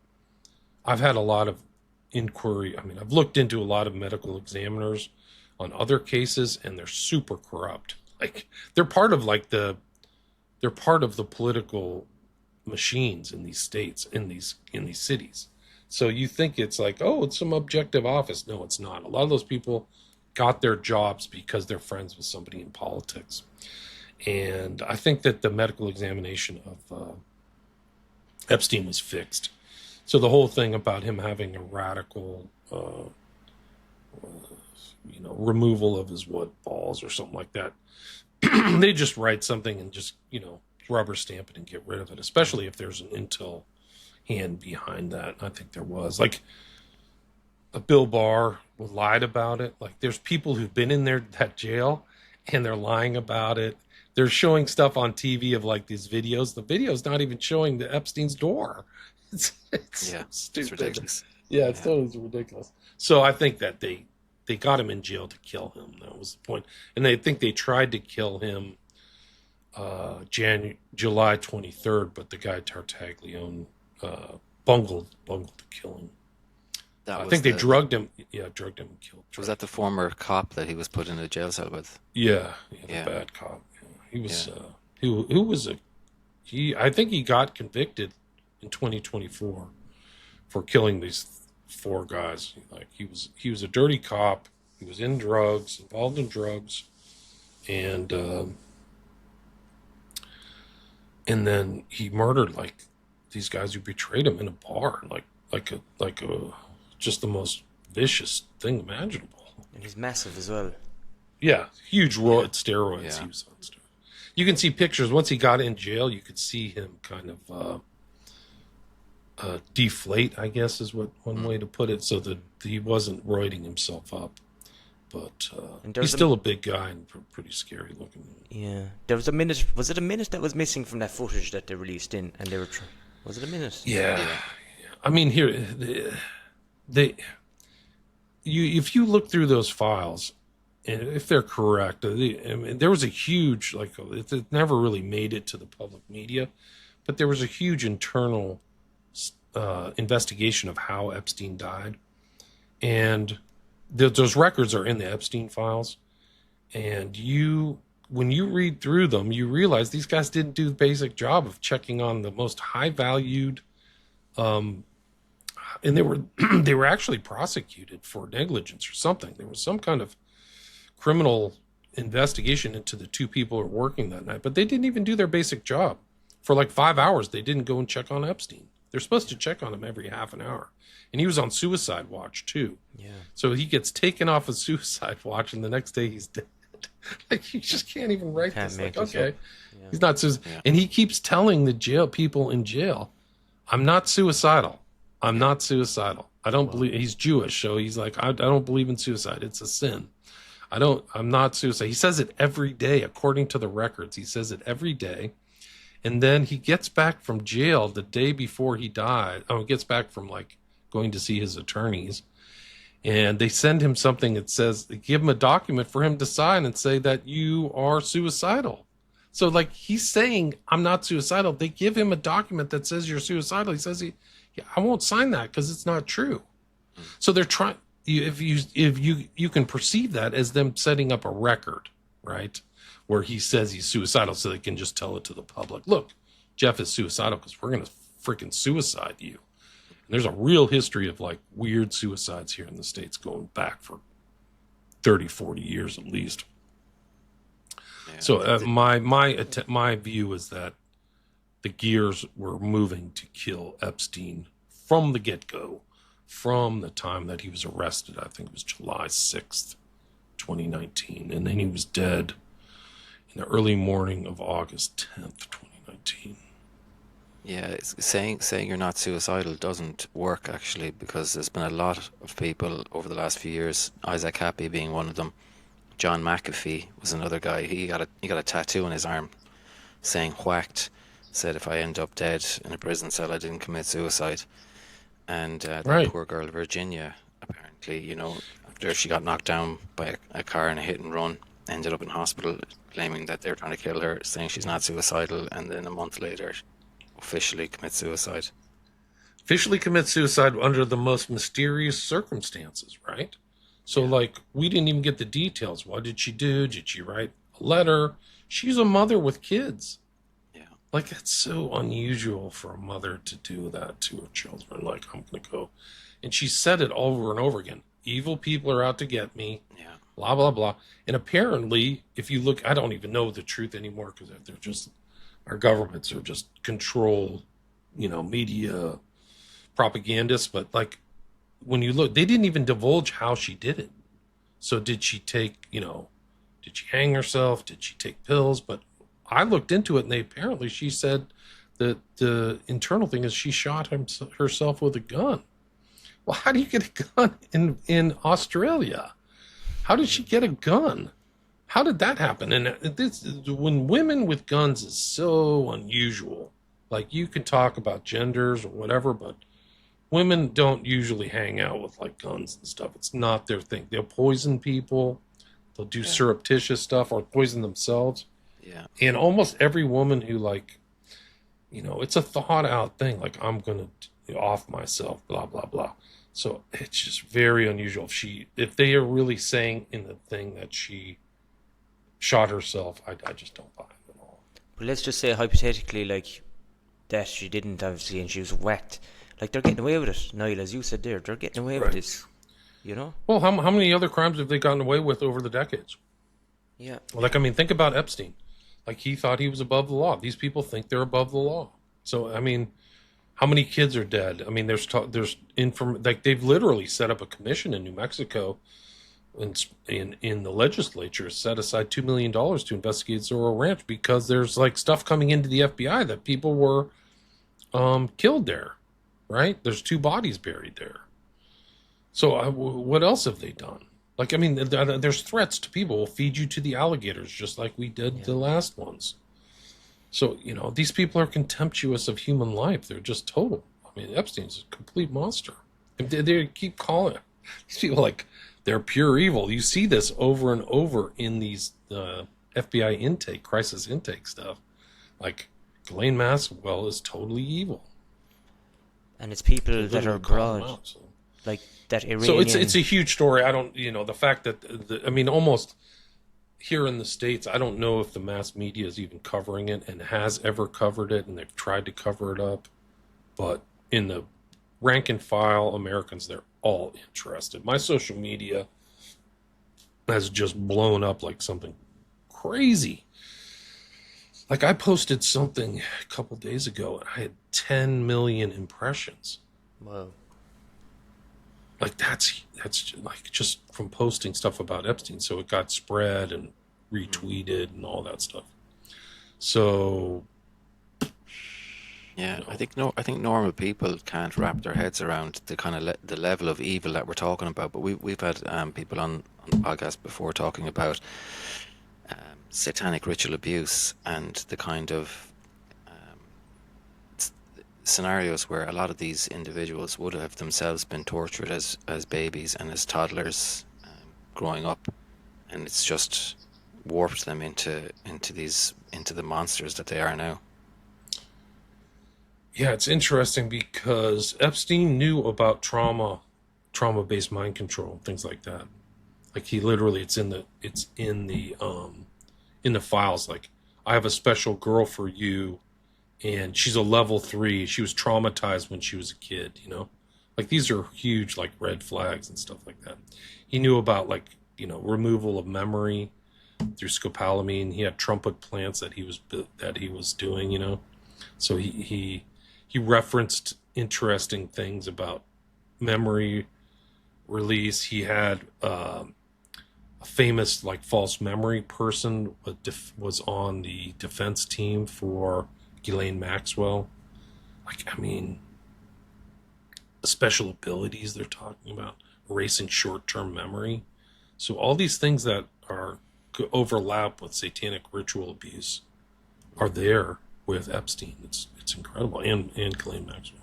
Speaker 3: I've had a lot of inquiry. I mean, I've looked into a lot of medical examiners on other cases, and they're super corrupt. Like, they're part of the political machines in these states, in these cities. So you think it's like, oh, it's some objective office. No, it's not. A lot of those people got their jobs because they're friends with somebody in politics. And I think that the medical examination of Epstein was fixed. So the whole thing about him having a radical, removal of his balls or something like that, they just write something and just, rubber stamp it and get rid of it, especially if there's an intel hand behind that. I think there was. Like, Bill Barr lied about it. Like, there's people who've been in that jail and they're lying about it. They're showing stuff on TV of like these videos. The video's not even showing the Epstein's door. It's stupid.
Speaker 4: It's ridiculous.
Speaker 3: Yeah, it's totally ridiculous. So I think that they got him in jail to kill him. That was the point. And they think they tried to kill him July 23rd, but the guy Tartaglione bungled to kill him. I think they drugged him. Yeah, drugged him and killed him.
Speaker 4: Was that the former cop that he was put in a jail cell with?
Speaker 3: Yeah, the bad cop. Yeah. He was who was I think he got convicted in 2024 for killing these 4 guys. Like, he was a dirty cop. He was involved in drugs, and then he murdered like these guys who betrayed him in a bar, like a just the most vicious thing imaginable.
Speaker 2: And he's massive as well.
Speaker 3: Yeah, huge steroids. Yeah. He was on steroids. You can see pictures. Once he got in jail, you could see him kind of deflate, I guess is one way to put it, so that he wasn't roiding himself up. But he's still a big guy and pretty scary looking.
Speaker 2: Yeah. There was a minute. Was it a minute that was missing from that footage that they released in? And they were... Was it a minute?
Speaker 3: Yeah. I mean, here... if you look through those files, and if they're correct, there was a huge, it never really made it to the public media, but there was a huge internal investigation of how Epstein died. And those records are in the Epstein files. And when you read through them, you realize these guys didn't do the basic job of checking on the most high valued, and they were actually prosecuted for negligence or something. There was some kind of criminal investigation into the 2 people who were working that night, but they didn't even do their basic job. For like 5 hours, they didn't go and check on Epstein. They're supposed to check on him every half an hour. And he was on suicide watch too. Yeah. So he gets taken off of suicide watch, and the next day he's dead. Like, you just can't even write this. Like, okay, he's not suicidal. Yeah. And he keeps telling the people in jail, I'm not suicidal. I'm not suicidal. I don't believe. He's Jewish, so he's like, I don't believe in suicide. It's a sin. I'm not suicidal. He says it every day, according to the records. He says it every day. And then he gets back from jail the day before he died. He gets back from going to see his attorneys. And they send him something that says, they give him a document for him to sign and say that you are suicidal. So he's saying, I'm not suicidal. They give him a document that says you're suicidal. He says, I won't sign that because it's not true. So they're trying, if you can perceive that as them setting up a record, right? Where he says he's suicidal so they can just tell it to the public. Look, Jeff is suicidal because we're going to freaking suicide you. And there's a real history of weird suicides here in the States going back for 30, 40 years at least. Yeah. So my view is that the gears were moving to kill Epstein from the get-go, from the time that he was arrested. I think it was July 6th, 2019. And then he was dead in the early morning of August 10th, 2019.
Speaker 4: Yeah, saying you're not suicidal doesn't work, actually, because there's been a lot of people over the last few years, Isaac Happy being one of them. John McAfee was another guy. He got a tattoo on his arm saying whacked, said if I end up dead in a prison cell, I didn't commit suicide. And that poor girl Virginia, apparently, after she got knocked down by a car in a hit and run, ended up in hospital claiming that they were trying to kill her, saying she's not suicidal, and then a month later officially commits suicide.
Speaker 3: Officially commits suicide under the most mysterious circumstances, right? So, we didn't even get the details. What did she do? Did she write a letter? She's a mother with kids.
Speaker 4: Yeah.
Speaker 3: Like, it's so unusual for a mother to do that to her children. Like, I'm going to go. And she said it over and over again. Evil people are out to get me.
Speaker 4: Yeah.
Speaker 3: Blah, blah, blah. And apparently, if you look, I don't even know the truth anymore because they're just, our governments are just controlled, media propagandists. But like, when you look, they didn't even divulge how she did it. So did she take, did she hang herself? Did she take pills? But I looked into it, and apparently she said that the internal thing is she shot herself with a gun. Well, how do you get a gun in Australia? How did she get a gun? How did that happen? And when women with guns is so unusual. Like, you can talk about genders or whatever, but women don't usually hang out with like guns and stuff. It's not their thing. They'll poison people. They'll do surreptitious stuff or poison themselves.
Speaker 4: Yeah.
Speaker 3: And almost every woman who it's a thought out thing. Like, I'm going to off myself, blah, blah, blah. So it's just very unusual. If they are really saying in the thing that she shot herself, I just don't buy it at all.
Speaker 2: But let's just say hypothetically, like, that she didn't, obviously, and she was whacked. Like, they're getting away with it, Niall, as you said there. They're getting away with this,
Speaker 3: Well, how many other crimes have they gotten away with over the decades?
Speaker 2: Yeah.
Speaker 3: Like, think about Epstein. Like, he thought he was above the law. These people think they're above the law. So, how many kids are dead? There's like, they've literally set up a commission in New Mexico, in the legislature, set aside $2 million to investigate Zorro Ranch because there's like stuff coming into the FBI that people were killed there, right? There's 2 bodies buried there. So what else have they done? Like, there's threats to people. We'll feed you to the alligators, just like we did the last ones. So, these people are contemptuous of human life. They're just total. Epstein's a complete monster. And they keep calling it. These people, like, they're pure evil. You see this over and over in these FBI crisis intake stuff. Like, Ghislaine Maxwell is totally evil.
Speaker 2: And it's people that are abroad. Like, that Iranian...
Speaker 3: So it's a huge story. I don't, the fact that, almost... Here in the States, I don't know if the mass media is even covering it and has ever covered it, and they've tried to cover it up. But in the rank and file Americans, they're all interested. My social media has just blown up like something crazy. Like, I posted something a couple days ago, and I had 10 million impressions.
Speaker 2: Wow.
Speaker 3: Like, that's like just from posting stuff about Epstein. So it got spread and retweeted and all that stuff. So
Speaker 4: yeah, I think normal people can't wrap their heads around the kind of the level of evil that we're talking about. But we've had people on the podcast before talking about satanic ritual abuse and the kind of scenarios where a lot of these individuals would have themselves been tortured as babies and as toddlers growing up, and it's just warped them into the monsters that they are now.
Speaker 3: Yeah, it's interesting because Epstein knew about trauma-based mind control, things like that. Like, he literally, it's in the files. Like, I have a special girl for you, and she's a level 3. She was traumatized when she was a kid, Like, these are huge, like, red flags and stuff like that. He knew about, like, removal of memory through scopolamine. He had trumpet plants that he was doing, So he referenced interesting things about memory release. He had a famous, like, false memory person was on the defense team for Ghislaine Maxwell. Like, special abilities they're talking about, erasing short-term memory. So all these things that overlap with satanic ritual abuse are there with Epstein. It's incredible, and Ghislaine Maxwell.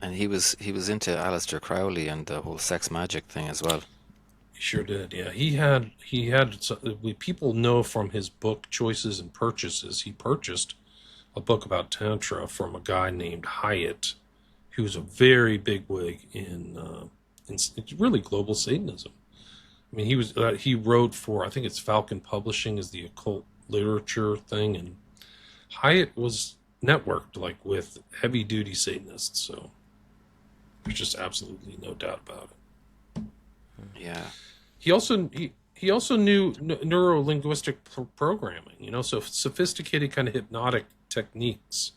Speaker 4: And he was into Aleister Crowley and the whole sex magic thing as well.
Speaker 3: He sure did. Yeah, he had. People know from his book choices and purchases. He purchased a book about Tantra from a guy named Hyatt, who's a very big wig in really global Satanism. He wrote for, I think it's Falcon Publishing is the occult literature thing, and Hyatt was networked like with heavy duty Satanists. So there's just absolutely no doubt about it.
Speaker 4: Yeah.
Speaker 3: He also knew neuro-linguistic programming, you know, so sophisticated kind of hypnotic techniques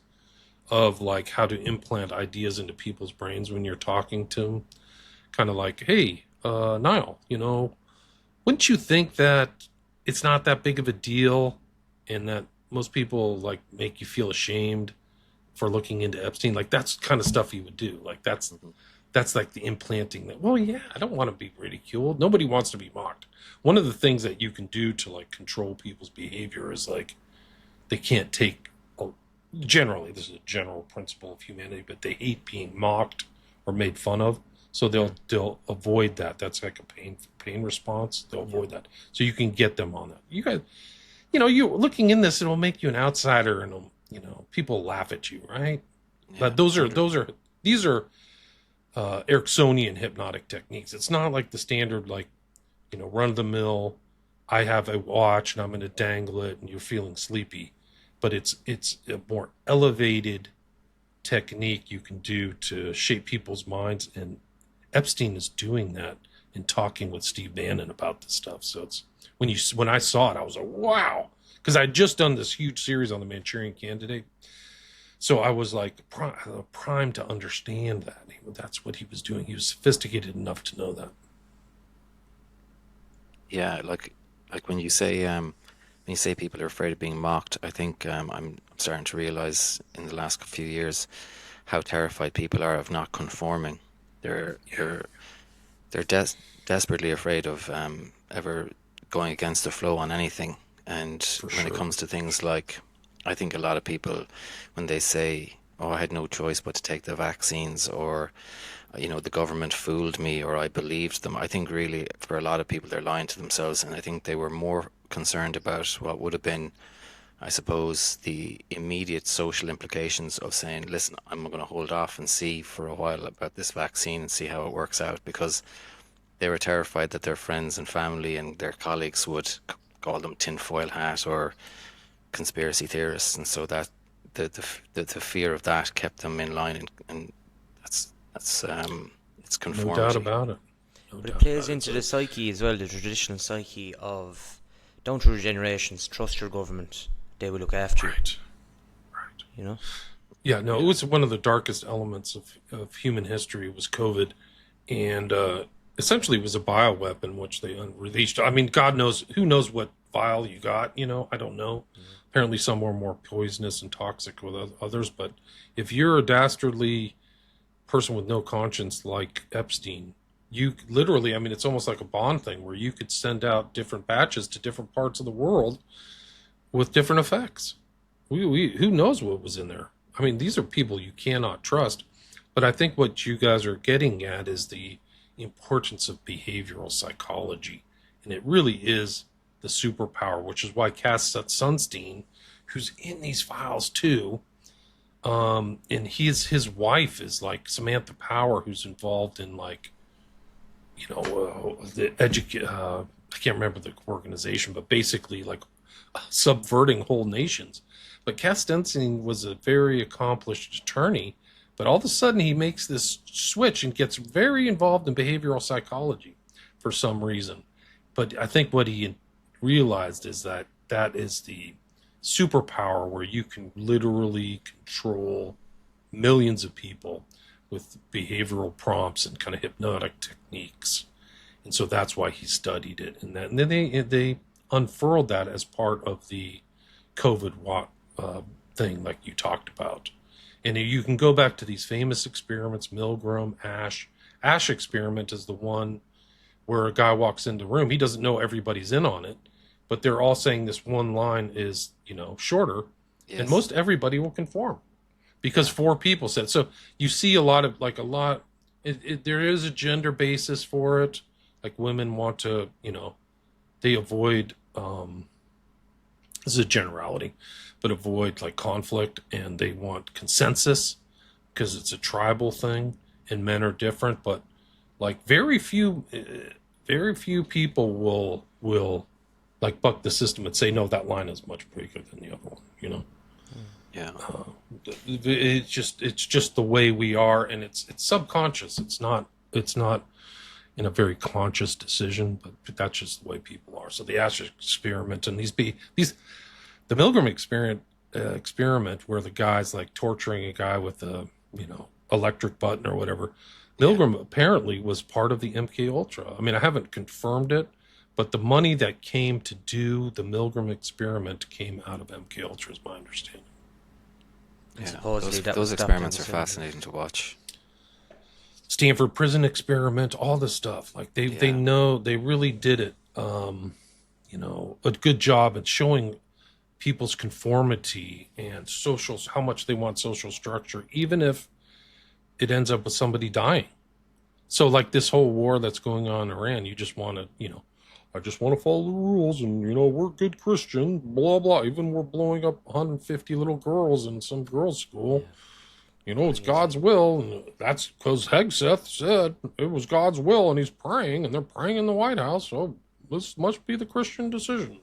Speaker 3: of like how to implant ideas into people's brains when you're talking to them. Kind of like, hey, Niall, you know, wouldn't you think that it's not that big of a deal and that most people like make you feel ashamed for looking into Epstein? Like that's kind of stuff he would do. Like that's like the implanting that, well, yeah, I don't want to be ridiculed. Nobody wants to be mocked. One of the things that you can do to like control people's behavior is like they can't take, generally, this is a general principle of humanity, but they hate being mocked or made fun of. So they'll avoid that. That's like a pain response. They'll avoid that. So you can get them on that. You guys, you know, you looking in this, it'll make you an outsider, and you know, people laugh at you, right?
Speaker 4: Yeah.
Speaker 3: But these are Ericksonian hypnotic techniques. It's not like the standard, like, you know, run of the mill. I have a watch and I'm going to dangle it, and you're feeling sleepy. But it's a more elevated technique you can do to shape people's minds, and Epstein is doing that and talking with Steve Bannon about this stuff. So it's when I saw it, I was like, wow, because I'd just done this huge series on the Manchurian Candidate, so I was like primed to understand that that's what he was doing. He was sophisticated enough to know that.
Speaker 4: Yeah, like when you say people are afraid of being mocked, I think I'm starting to realize in the last few years how terrified people are of not conforming. They're desperately afraid of ever going against the flow on anything. And when it comes to things like, I think a lot of people, when they say, "Oh, I had no choice but to take the vaccines," or, you know, the government fooled me, or I believed them, I think really for a lot of people they're lying to themselves, and I think they were more concerned about what would have been, I suppose, the immediate social implications of saying, listen, I'm going to hold off and see for a while about this vaccine and see how it works out, because they were terrified that their friends and family and their colleagues would call them tinfoil hat or conspiracy theorists, and so that the fear of that kept them in line, and that's it's conformity.
Speaker 3: No doubt about it.
Speaker 2: But it plays into the psyche as well, the traditional psyche of don't trust generations, trust your government. They will look after you.
Speaker 3: Right.
Speaker 2: You know?
Speaker 3: Yeah, no, it was one of the darkest elements of human history was COVID, and essentially it was a bioweapon which they unleashed. I mean, God knows, who knows what vial you got, you know, I don't know. Apparently some were more poisonous and toxic with others, but if you're a dastardly person with no conscience like Epstein, you literally, I mean, it's almost like a Bond thing where you could send out different batches to different parts of the world with different effects. Who knows what was in there? I mean, these are people you cannot trust. But I think what you guys are getting at is the importance of behavioral psychology. And it really is the superpower, which is why Cass Sunstein, who's in these files too, and his wife is like Samantha Power, who's involved in like, you know, I can't remember the organization, but basically like subverting whole nations. But Cass Sunstein was a very accomplished attorney, but all of a sudden he makes this switch and gets very involved in behavioral psychology for some reason. But I think what he realized is that is the superpower where you can literally control millions of people with behavioral prompts and kind of hypnotic techniques. And so that's why he studied it. And then they unfurled that as part of the COVID thing like you talked about. And you can go back to these famous experiments, Milgram, Ash. Ash experiment is the one where a guy walks into the room. He doesn't know everybody's in on it, but they're all saying this one line is, you know, shorter. Yes. And most everybody will conform because 4 people said. So you see a lot, there is a gender basis for it. Like women want to, you know, they avoid, this is a generality, but avoid like conflict, and they want consensus because it's a tribal thing, and men are different. But like very few people will like buck the system and say, no, that line is much bigger than the other one, you know?
Speaker 4: Yeah.
Speaker 3: It's just the way we are, and it's subconscious. It's not in a very conscious decision, but that's just the way people are. So the Ash experiment and the Milgram experiment where the guy's like torturing a guy with a electric button or whatever. Milgram apparently was part of the MK Ultra. I mean, I haven't confirmed it, but the money that came to do the Milgram experiment came out of MK Ultra, is my understanding.
Speaker 4: Yeah, those experiments are fascinating to watch.
Speaker 3: Stanford prison experiment, all this stuff. Like they know, they really did it. A good job at showing people's conformity and how much they want social structure, even if it ends up with somebody dying. So like this whole war that's going on in Iran, you just want to, I just want to follow the rules and, we're good Christian, blah, blah. Even we're blowing up 150 little girls in some girls' school. It's God's will. And that's because Hegseth said it was God's will and he's praying and they're praying in the White House. So this must be the Christian decision.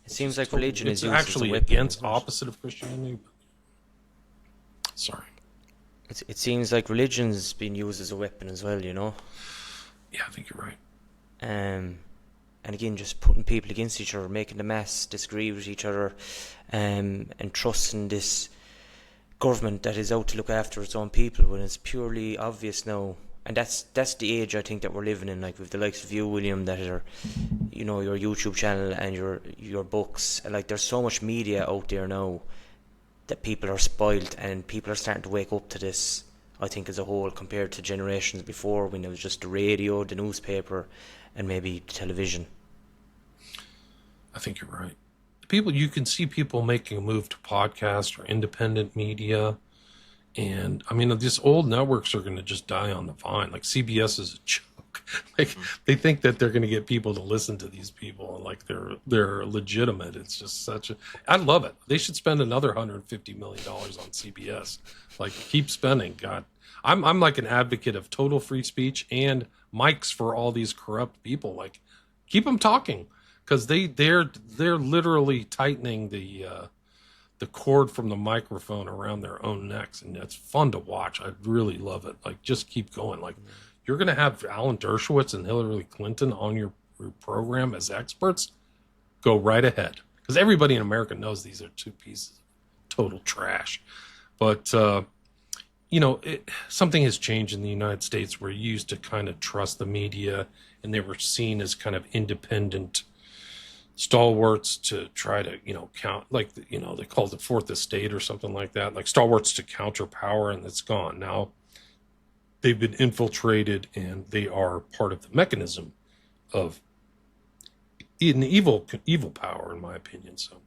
Speaker 2: It seems like religion is used
Speaker 3: actually
Speaker 2: as a weapon,
Speaker 3: against opposite of Christianity. Sorry.
Speaker 2: It seems like religion's been used as a weapon as well,
Speaker 3: Yeah, I think you're right.
Speaker 2: And again, just putting people against each other, making the mass disagree with each other, and trusting this government that is out to look after its own people when it's purely obvious now. And that's the age I think that we're living in, like with the likes of you, William, that are, your YouTube channel and your books. And like there's so much media out there now that people are spoiled, and people are starting to wake up to this, I think, as a whole, compared to generations before when it was just the radio, the newspaper, and maybe television.
Speaker 3: I think you're right. You can see people making a move to podcast or independent media. And I mean, these old networks are going to just die on the vine. Like CBS is a joke. Like they think that they're going to get people to listen to these people and like they're legitimate. It's just I love it. They should spend another $150 million on CBS. Like keep spending. God, I'm like an advocate of total free speech and mics for all these corrupt people. Like keep them talking, because they're literally tightening the cord from the microphone around their own necks, and it's fun to watch. I really love it. Like just keep going. Like you're going to have Alan Dershowitz and Hillary Clinton on your program as experts. Go right ahead, because everybody in America knows these are two pieces of total trash. But something has changed in the United States where you used to kind of trust the media, and they were seen as kind of independent stalwarts to try to, count, like, they called it fourth estate or something like that, like stalwarts to counter power, and it's gone. Now they've been infiltrated and they are part of the mechanism of an evil power, in my opinion. So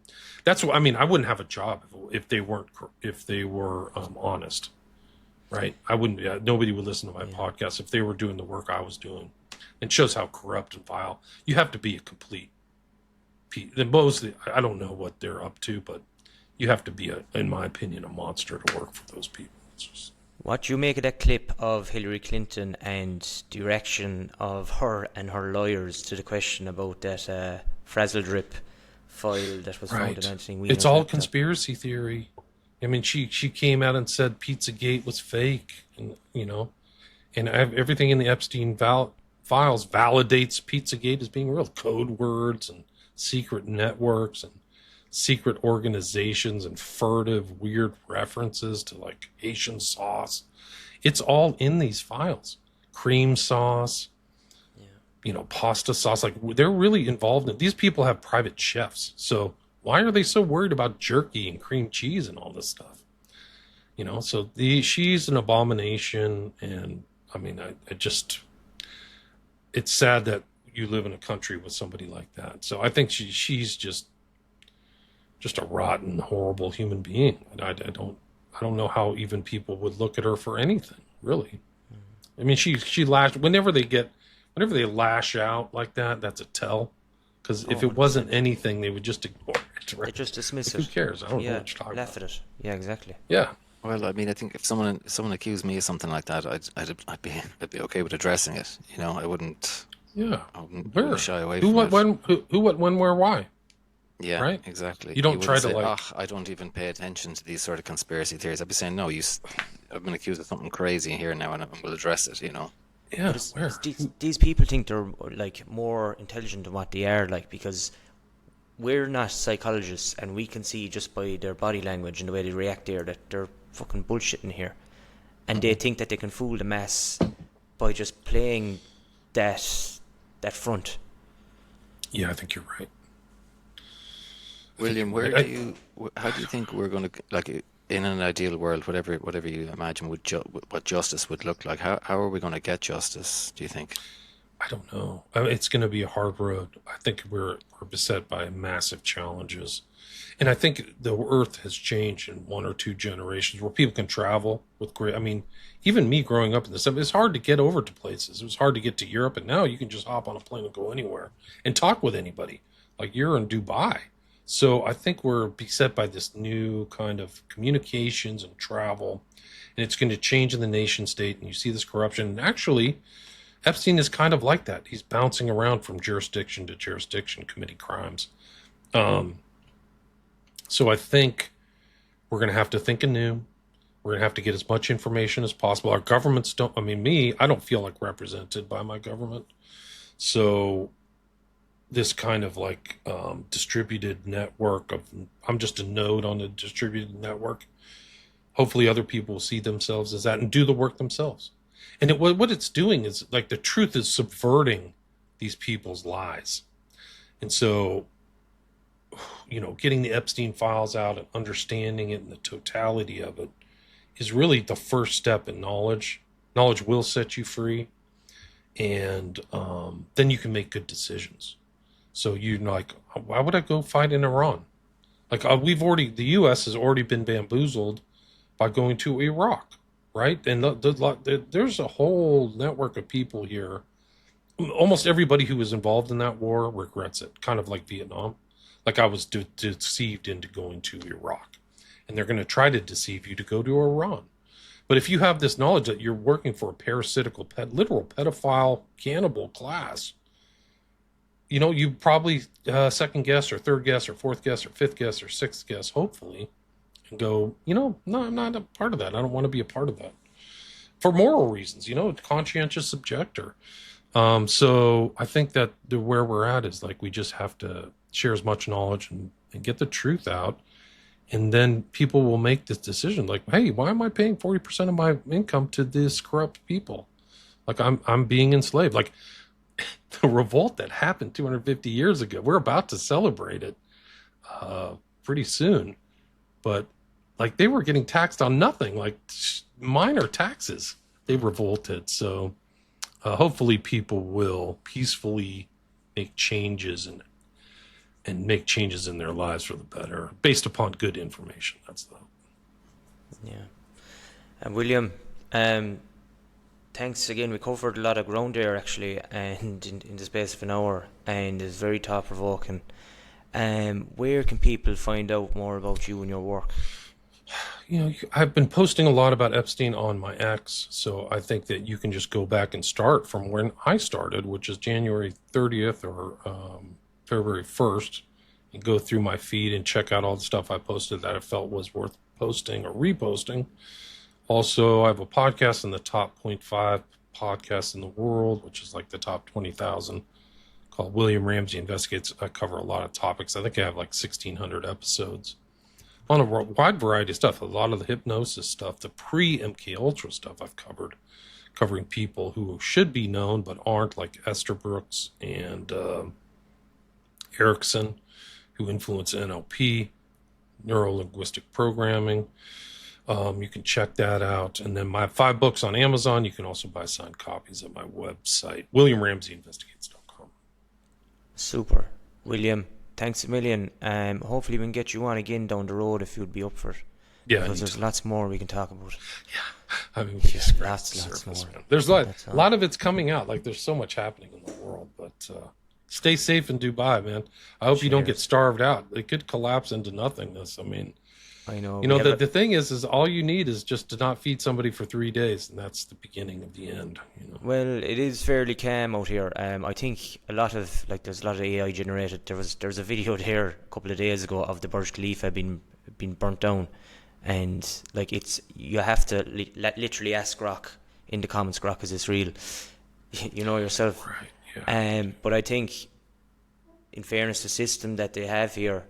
Speaker 3: that's what, I mean, I wouldn't have a job if they were honest, right? I wouldn't, nobody would listen to my podcast if they were doing the work I was doing. It shows how corrupt and vile. You have to be a complete, and mostly, I don't know what they're up to, but you have to be, in my opinion, a monster to work for those people. It's just...
Speaker 2: What do you make of that clip of Hillary Clinton and the reaction of her and her lawyers to the question about that frazzle drip file that was found in Anthony Weiner's
Speaker 3: It's all
Speaker 2: laptop?
Speaker 3: conspiracy theory. I mean, she came out and said Pizzagate was fake, and and everything in the Epstein files validates Pizzagate as being real. Code words and secret networks and secret organizations and furtive weird references to like Haitian sauce. It's all in these files. Cream sauce, pasta sauce. Like they're really involved in. These people have private chefs. So why are they so worried about jerky and cream cheese and all this stuff? So she's an abomination. And I mean, I just, it's sad that you live in a country with somebody like that. So I think she's just a rotten, horrible human being. And I don't know how even people would look at her for anything, really. I mean, she lashed whenever they lash out like that. That's a tell, because if it wasn't anything, they would just ignore it. Right?
Speaker 2: They just dismiss
Speaker 3: like,
Speaker 2: it.
Speaker 3: Who cares? I don't know what you're talking
Speaker 2: laugh
Speaker 3: about.
Speaker 2: at it. Yeah, exactly.
Speaker 3: Yeah.
Speaker 4: Well, I mean, I think if someone accused me of something like that, I'd be okay with addressing it. I wouldn't.
Speaker 3: Yeah.
Speaker 4: I wouldn't shy away from
Speaker 3: who,
Speaker 4: it.
Speaker 3: what, when, where, why?
Speaker 4: Yeah,
Speaker 3: right?
Speaker 4: exactly.
Speaker 3: You
Speaker 4: You
Speaker 3: don't try
Speaker 4: wouldn't
Speaker 3: to
Speaker 4: say,
Speaker 3: like,
Speaker 4: "Oh, I don't even pay attention to these sort of conspiracy theories." I'd be saying, "No, I've been accused of something crazy here now, and we'll address it." You know?
Speaker 2: But
Speaker 3: yeah,
Speaker 2: it's
Speaker 3: where?
Speaker 2: these people think they're like more intelligent than what they are, like, because we're not psychologists and we can see just by their body language and the way they react there that they're fucking bullshitting here. And they think that they can fool the mass by just playing that front.
Speaker 3: Yeah, I think you're right. I think
Speaker 4: William,
Speaker 3: you're right.
Speaker 4: how do you think we're going to, like, in an ideal world, whatever you imagine what justice would look like? How are we going to get justice, do you think?
Speaker 3: I don't know. I mean, it's going to be a hard road. I think we're beset by massive challenges. And I think the earth has changed in 1 or 2 generations where people can travel with great. I mean, even me growing up in the 70s, it's hard to get over to places. It was hard to get to Europe, and now you can just hop on a plane and go anywhere and talk with anybody. Like you're in Dubai. So I think we're beset by this new kind of communications and travel, and it's going to change in the nation state. And you see this corruption. And actually, Epstein is kind of like that. He's bouncing around from jurisdiction to jurisdiction, committing crimes. Um, so I think we're going to have to think anew. We're going to have to get as much information as possible. Our governments don't, I mean, I don't feel like represented by my government. So this kind of like distributed network of, I'm just a node on a distributed network. Hopefully other people will see themselves as that and do the work themselves. And what it's doing is like the truth is subverting these people's lies. And so, getting the Epstein files out and understanding it and the totality of it is really the first step in knowledge. Knowledge will set you free, and then you can make good decisions. So you're like, why would I go fight in Iran? Like the U.S. has already been bamboozled by going to Iraq, right? And there's a whole network of people here. Almost everybody who was involved in that war regrets it, kind of like Vietnam. Like I was deceived into going to Iraq, and they're going to try to deceive you to go to Iran. But if you have this knowledge that you're working for a parasitical, literal pedophile, cannibal class, you probably second guess or third guess or fourth guess or fifth guess or sixth guess, hopefully, and go, no, I'm not a part of that. I don't want to be a part of that. For moral reasons, conscientious objector. So I think that where we're at is like we just have to share as much knowledge and get the truth out. And then people will make this decision like, hey, why am I paying 40% of my income to this corrupt people? Like I'm being enslaved. Like the revolt that happened 250 years ago, we're about to celebrate it pretty soon. But like they were getting taxed on nothing, like minor taxes. They revolted. So hopefully people will peacefully make changes and make changes in their lives for the better based upon good information. That's the
Speaker 2: Yeah. And William, thanks again. We covered a lot of ground there actually, and in the space of an hour, and it's very thought provoking. Where can people find out more about you and your work?
Speaker 3: I've been posting a lot about Epstein on my X, so I think that you can just go back and start from when I started, which is January 30th or February 1st, and go through my feed and check out all the stuff I posted that I felt was worth posting or reposting. Also, I have a podcast in the top 0.5 podcasts in the world, which is like the top 20,000, called William Ramsey Investigates. I cover a lot of topics. I think I have like 1,600 episodes on a wide variety of stuff. A lot of the hypnosis stuff, the pre-MK Ultra stuff I've covered, covering people who should be known but aren't, like Esther Brooks and Erickson, who influence NLP, neuro-linguistic programming. You can check that out. And then my 5 books on Amazon. You can also buy signed copies at my website, WilliamRamseyInvestigates.com.
Speaker 2: Super. William, thanks a million. Hopefully we can get you on again down the road if you'd be up for it.
Speaker 3: Yeah,
Speaker 2: because there's lots more we can talk about.
Speaker 3: Yeah, I mean,
Speaker 2: just lots more.
Speaker 3: Man. There's a lot of it's coming out. Like there's so much happening in the world, but stay safe in Dubai, man. I hope you don't get starved out. It could collapse into nothingness. I mean,
Speaker 2: I know.
Speaker 3: You know, the thing is all you need is just to not feed somebody for 3 days, and that's the beginning of the end. You know?
Speaker 2: Well, it is fairly calm out here. I think a lot of there's a lot of AI generated. There's a video there a couple of days ago of the Burj Khalifa being burnt down, and like you have to literally ask Grok in the comments, Grok, is this real? You know yourself.
Speaker 3: Right. Yeah.
Speaker 2: But I think, in fairness, the system that they have here,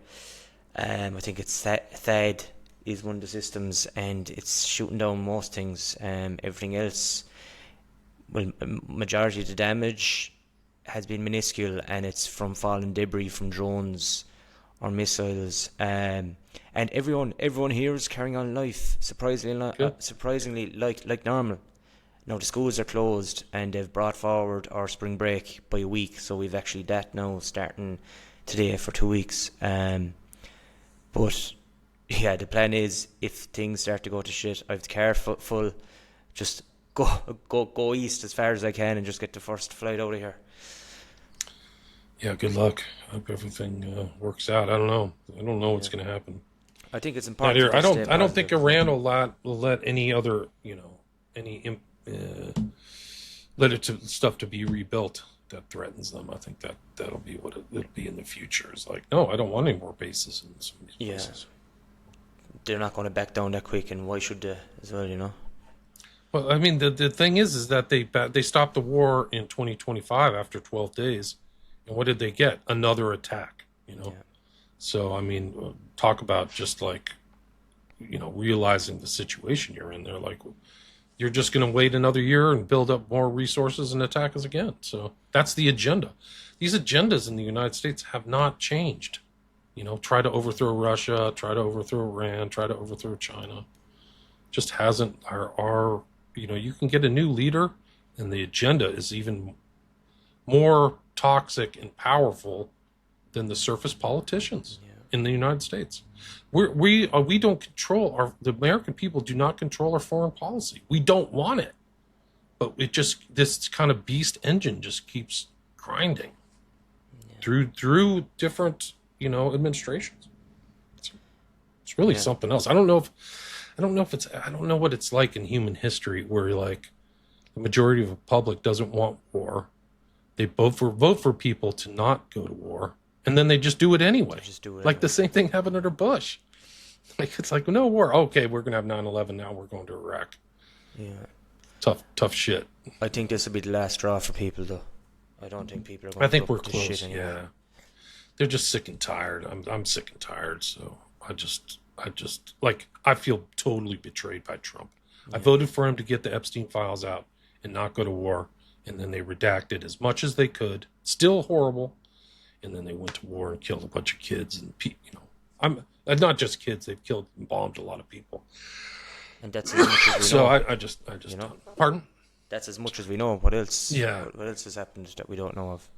Speaker 2: I think it's THAAD is one of the systems, and it's shooting down most things. Everything else, well, majority of the damage has been minuscule, and it's from fallen debris from drones or missiles. And everyone here is carrying on life surprisingly like normal. Now the schools are closed, and they've brought forward our spring break by a week, so we've actually that now starting today for 2 weeks. But yeah, the plan is if things start to go to shit, I have the car full, just go east as far as I can and just get the first flight out of here.
Speaker 3: Yeah, good luck. I hope everything works out. I don't know what's going to happen.
Speaker 2: I think it's important.
Speaker 3: I don't think Iran will let any other, let it stuff to be rebuilt that threatens them. I think that'll be what it'll be in the future. It's like, no, I don't want any more bases in some of these places.
Speaker 2: They're not going to back down that quick, and why should they as well, you know?
Speaker 3: Well, I mean, the thing is that they stopped the war in 2025 after 12 days, and what did they get? Another attack, you know? Yeah. So, I mean, talk about just like, realizing the situation you're in. They're like, you're just going to wait another year and build up more resources and attack us again. So that's the agenda. These agendas in the United States have not changed. Try to overthrow Russia, try to overthrow Iran, try to overthrow China. Just hasn't. You can get a new leader, and the agenda is even more toxic and powerful than the surface politicians in the United States. We don't control the American people do not control our foreign policy. We don't want it, but this kind of beast engine just keeps grinding through different administrations. It's really something else. I don't know what it's like in human history where like the majority of the public doesn't want war. They vote for people to not go to war, and then they just do it anyway. Like the same thing happened under Bush. Like it's like, no war. Okay, we're gonna have 9/11 now. We're going to Iraq. Yeah, tough shit.
Speaker 2: I think this will be the last straw for people, though. I don't think people are going.
Speaker 3: I think we're close.
Speaker 2: Shit anymore.
Speaker 3: Yeah, they're just sick and tired. I'm sick and tired. So I just like I feel totally betrayed by Trump. I voted for him to get the Epstein files out and not go to war, and then they redacted as much as they could. Still horrible. And then they went to war and killed a bunch of kids and I'm not just kids. They've killed and bombed a lot of people.
Speaker 2: And that's as much as we know.
Speaker 3: So I just pardon.
Speaker 2: That's as much as we know. What else?
Speaker 3: Yeah.
Speaker 2: What else has happened that we don't know of?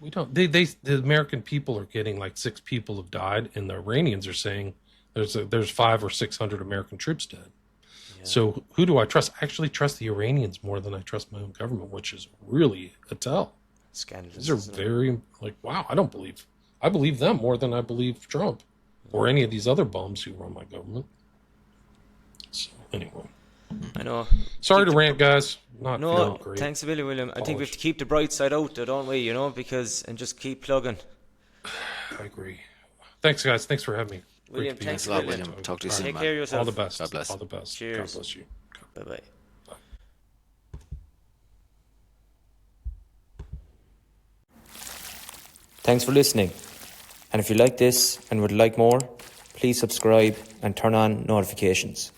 Speaker 3: We don't. The American people are getting like 6 people have died, and the Iranians are saying there's 500 or 600 American troops dead. Yeah. So who do I trust? I actually trust the Iranians more than I trust my own government, which is really a tell.
Speaker 2: Scandalous.
Speaker 3: These are very like, wow. I believe them more than I believe Trump or any of these other bums who run my government. So anyway,
Speaker 2: I know.
Speaker 3: Sorry to rant, guys. Not
Speaker 2: no,
Speaker 3: great.
Speaker 2: Thanks a million, William. I think we have to keep the bright side out, though, don't we? And just keep plugging.
Speaker 3: I agree. Thanks, guys. Thanks for having me.
Speaker 2: William, thanks
Speaker 4: a lot, William. Talk to you soon,
Speaker 2: Take
Speaker 4: man.
Speaker 2: care of yourself.
Speaker 3: All the best.
Speaker 4: God bless.
Speaker 3: All the best.
Speaker 2: Cheers.
Speaker 3: God bless you.
Speaker 2: Bye-bye. Thanks for listening. And if you like this and would like more, please subscribe and turn on notifications.